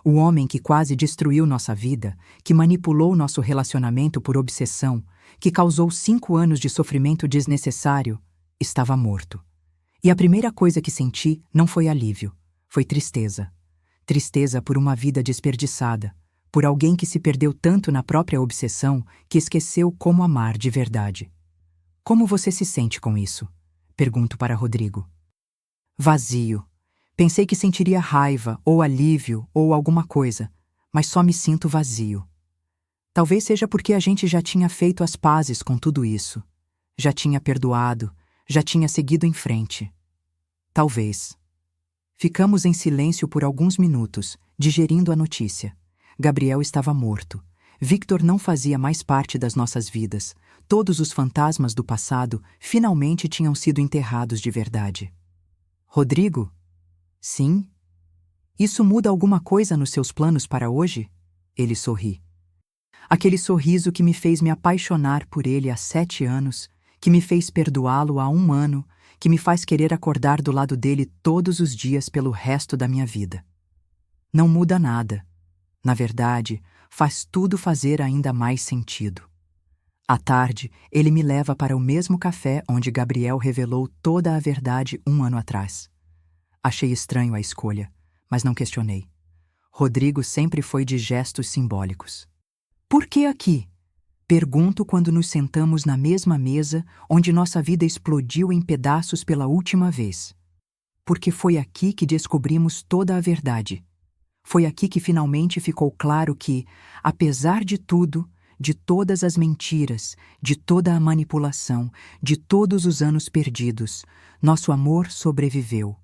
O homem que quase destruiu nossa vida, que manipulou nosso relacionamento por obsessão, que causou 5 anos de sofrimento desnecessário, estava morto. E a primeira coisa que senti não foi alívio, foi tristeza. Tristeza por uma vida desperdiçada, por alguém que se perdeu tanto na própria obsessão que esqueceu como amar de verdade. Como você se sente com isso? Pergunto para Rodrigo. Vazio. Pensei que sentiria raiva, ou alívio, ou alguma coisa, mas só me sinto vazio. Talvez seja porque a gente já tinha feito as pazes com tudo isso. Já tinha perdoado, já tinha seguido em frente. Talvez. Ficamos em silêncio por alguns minutos, digerindo a notícia. Gabriel estava morto. Victor não fazia mais parte das nossas vidas. Todos os fantasmas do passado finalmente tinham sido enterrados de verdade. Rodrigo? Sim? Isso muda alguma coisa nos seus planos para hoje? Ele sorri. Aquele sorriso que me fez me apaixonar por ele há 7 anos, que me fez perdoá-lo há 1 ano, que me faz querer acordar do lado dele todos os dias pelo resto da minha vida. Não muda nada. Na verdade, faz tudo fazer ainda mais sentido. À tarde, ele me leva para o mesmo café onde Gabriel revelou toda a verdade 1 ano atrás. Achei estranho a escolha, mas não questionei. Rodrigo sempre foi de gestos simbólicos. Por que aqui? Pergunto quando nos sentamos na mesma mesa onde nossa vida explodiu em pedaços pela última vez. Porque foi aqui que descobrimos toda a verdade. Foi aqui que finalmente ficou claro que, apesar de tudo, de todas as mentiras, de toda a manipulação, de todos os anos perdidos, nosso amor sobreviveu.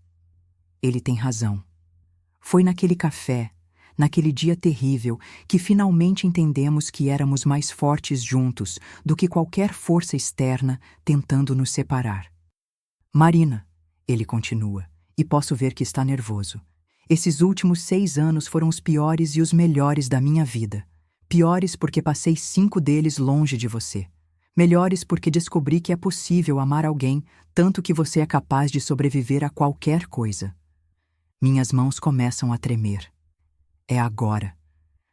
Ele tem razão. Foi naquele café, naquele dia terrível, que finalmente entendemos que éramos mais fortes juntos do que qualquer força externa tentando nos separar. Marina, ele continua, e posso ver que está nervoso. Esses últimos 6 anos foram os piores e os melhores da minha vida. Piores porque passei 5 deles longe de você. Melhores porque descobri que é possível amar alguém tanto que você é capaz de sobreviver a qualquer coisa. Minhas mãos começam a tremer. É agora.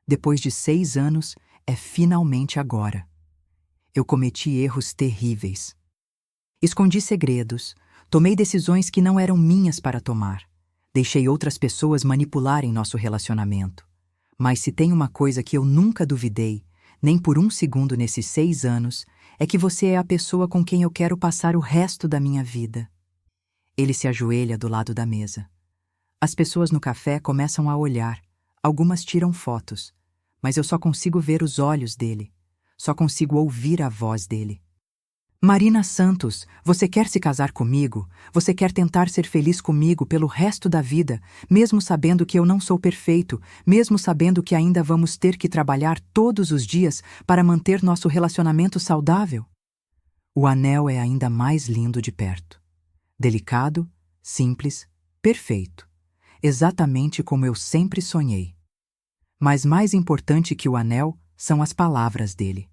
Depois de 6 anos, é finalmente agora. Eu cometi erros terríveis. Escondi segredos, tomei decisões que não eram minhas para tomar. Deixei outras pessoas manipularem nosso relacionamento. Mas se tem uma coisa que eu nunca duvidei, nem por um segundo nesses 6 anos, é que você é a pessoa com quem eu quero passar o resto da minha vida. Ele se ajoelha do lado da mesa. As pessoas no café começam a olhar. Algumas tiram fotos. Mas eu só consigo ver os olhos dele. Só consigo ouvir a voz dele. Marina Santos, você quer se casar comigo? Você quer tentar ser feliz comigo pelo resto da vida, mesmo sabendo que eu não sou perfeito, mesmo sabendo que ainda vamos ter que trabalhar todos os dias para manter nosso relacionamento saudável? O anel é ainda mais lindo de perto. Delicado, simples, perfeito. Exatamente como eu sempre sonhei. Mas mais importante que o anel são as palavras dele.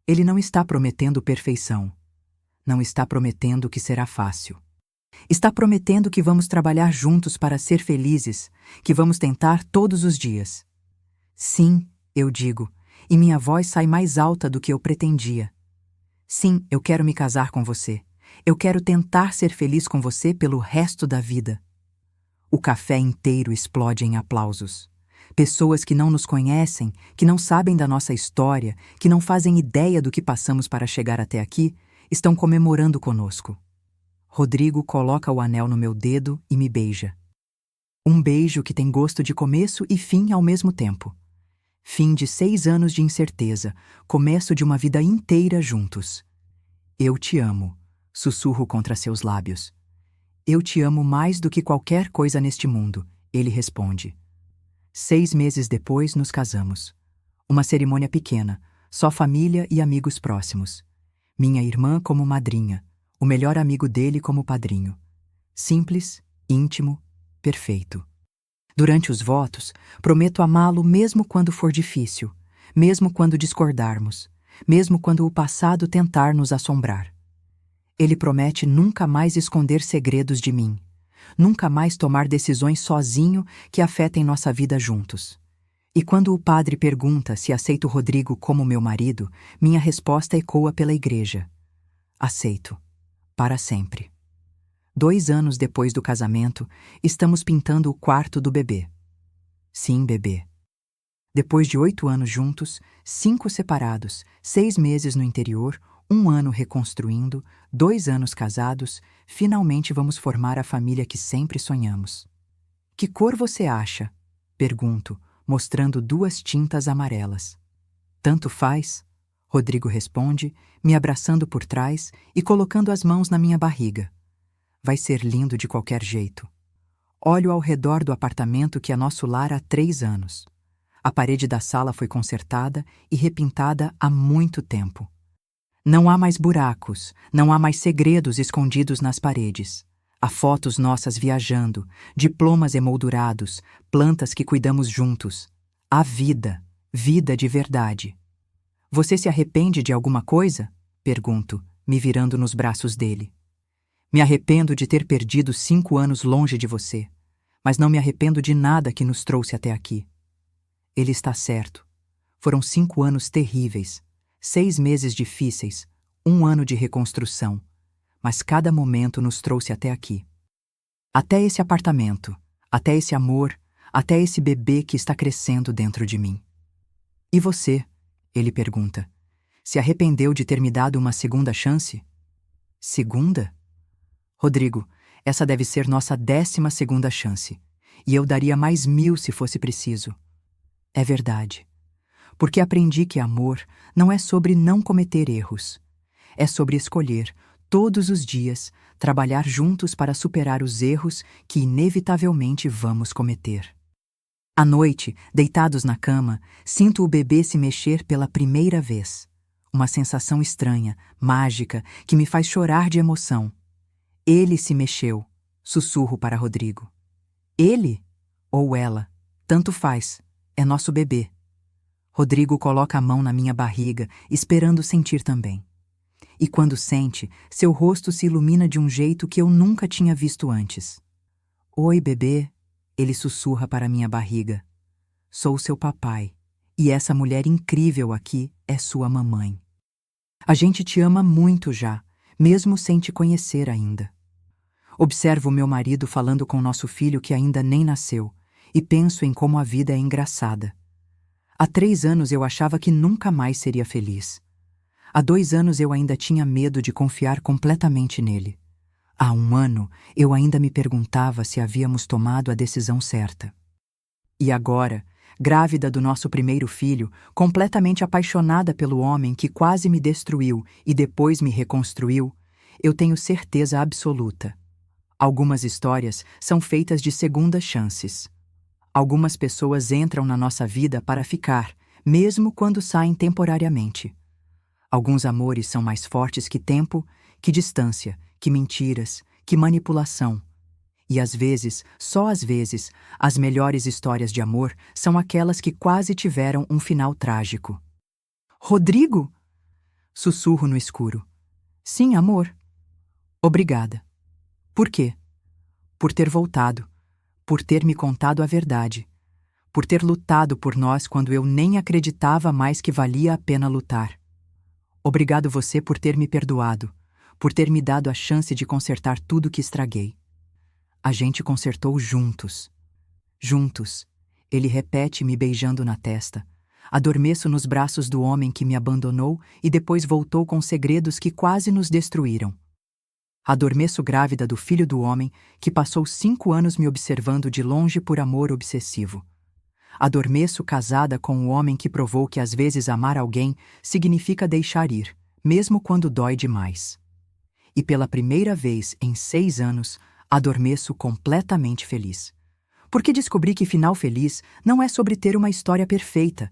Ele não está prometendo perfeição. Não está prometendo que será fácil. Está prometendo que vamos trabalhar juntos para ser felizes, que vamos tentar todos os dias. Sim, eu digo, e minha voz sai mais alta do que eu pretendia. Sim, eu quero me casar com você. Eu quero tentar ser feliz com você pelo resto da vida. O café inteiro explode em aplausos. Pessoas que não nos conhecem, que não sabem da nossa história, que não fazem ideia do que passamos para chegar até aqui, estão comemorando conosco. Rodrigo coloca o anel no meu dedo e me beija. Um beijo que tem gosto de começo e fim ao mesmo tempo. Fim de 6 anos de incerteza, começo de uma vida inteira juntos. Eu te amo, sussurro contra seus lábios. Eu te amo mais do que qualquer coisa neste mundo, ele responde. 6 meses depois, nos casamos. Uma cerimônia pequena, só família e amigos próximos. Minha irmã como madrinha, o melhor amigo dele como padrinho. Simples, íntimo, perfeito. Durante os votos, prometo amá-lo mesmo quando for difícil, mesmo quando discordarmos, mesmo quando o passado tentar nos assombrar. Ele promete nunca mais esconder segredos de mim. Nunca mais tomar decisões sozinho que afetem nossa vida juntos. E quando o padre pergunta se aceito Rodrigo como meu marido, minha resposta ecoa pela igreja. Aceito. Para sempre. 2 anos depois do casamento, estamos pintando o quarto do bebê. Sim, bebê. Depois de 8 anos juntos, 5 separados, 6 meses no interior, 1 ano reconstruindo, 2 anos casados, finalmente vamos formar a família que sempre sonhamos. Que cor você acha? Pergunto, mostrando 2 tintas amarelas. Tanto faz, Rodrigo responde, me abraçando por trás e colocando as mãos na minha barriga. Vai ser lindo de qualquer jeito. Olho ao redor do apartamento que é nosso lar há 3 anos. A parede da sala foi consertada e repintada há muito tempo. Não há mais buracos, não há mais segredos escondidos nas paredes. Há fotos nossas viajando, diplomas emoldurados, plantas que cuidamos juntos. Há vida, vida de verdade. Você se arrepende de alguma coisa? Pergunto, me virando nos braços dele. Me arrependo de ter perdido 5 anos longe de você, mas não me arrependo de nada que nos trouxe até aqui. Ele está certo. Foram 5 anos terríveis. 6 meses difíceis, 1 ano de reconstrução, mas cada momento nos trouxe até aqui. Até esse apartamento, até esse amor, até esse bebê que está crescendo dentro de mim. E você? Ele pergunta. Se arrependeu de ter me dado uma segunda chance? Segunda? Rodrigo, essa deve ser nossa 10ª chance, e eu daria mais 1000 se fosse preciso. É verdade. Porque aprendi que amor não é sobre não cometer erros. É sobre escolher, todos os dias, trabalhar juntos para superar os erros que inevitavelmente vamos cometer. À noite, deitados na cama, sinto o bebê se mexer pela primeira vez. Uma sensação estranha, mágica, que me faz chorar de emoção. Ele se mexeu, sussurro para Rodrigo. Ele? Ou ela? Tanto faz. É nosso bebê. Rodrigo coloca a mão na minha barriga, esperando sentir também. E quando sente, seu rosto se ilumina de um jeito que eu nunca tinha visto antes. Oi, bebê, Ele sussurra para minha barriga. Sou seu papai, e essa mulher incrível aqui é sua mamãe. A gente te ama muito já, mesmo sem te conhecer ainda. Observo meu marido falando com nosso filho que ainda nem nasceu, e penso em como a vida é engraçada. Há 3 anos eu achava que nunca mais seria feliz. Há 2 anos eu ainda tinha medo de confiar completamente nele. Há 1 ano eu ainda me perguntava se havíamos tomado a decisão certa. E agora, grávida do nosso primeiro filho, completamente apaixonada pelo homem que quase me destruiu e depois me reconstruiu, eu tenho certeza absoluta. Algumas histórias são feitas de segundas chances. Algumas pessoas entram na nossa vida para ficar, mesmo quando saem temporariamente. Alguns amores são mais fortes que tempo, que distância, que mentiras, que manipulação. E às vezes, só às vezes, as melhores histórias de amor são aquelas que quase tiveram um final trágico. Rodrigo? Sussurro no escuro. Sim, amor. Obrigada. Por quê? Por ter voltado, por ter me contado a verdade, por ter lutado por nós quando eu nem acreditava mais que valia a pena lutar. Obrigado você por ter me perdoado, por ter me dado a chance de consertar tudo que estraguei. A gente consertou juntos. Juntos. Ele repete me beijando na testa. Adormeço nos braços do homem que me abandonou e depois voltou com segredos que quase nos destruíram. Adormeço grávida do filho do homem que passou 5 anos me observando de longe por amor obsessivo. Adormeço casada com o homem que provou que às vezes amar alguém significa deixar ir, mesmo quando dói demais. E pela primeira vez em 6 anos, adormeço completamente feliz. Porque descobri que final feliz não é sobre ter uma história perfeita,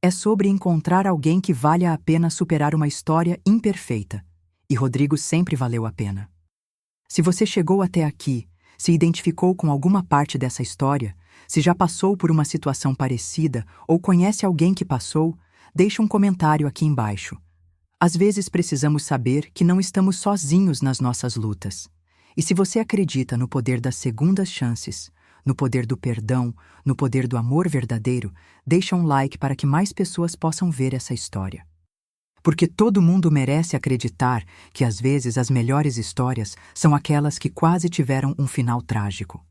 é sobre encontrar alguém que valha a pena superar uma história imperfeita. E Rodrigo sempre valeu a pena. Se você chegou até aqui, se identificou com alguma parte dessa história, se já passou por uma situação parecida ou conhece alguém que passou, deixe um comentário aqui embaixo. Às vezes precisamos saber que não estamos sozinhos nas nossas lutas. E se você acredita no poder das segundas chances, no poder do perdão, no poder do amor verdadeiro, deixa um like para que mais pessoas possam ver essa história. Porque todo mundo merece acreditar que às vezes as melhores histórias são aquelas que quase tiveram um final trágico.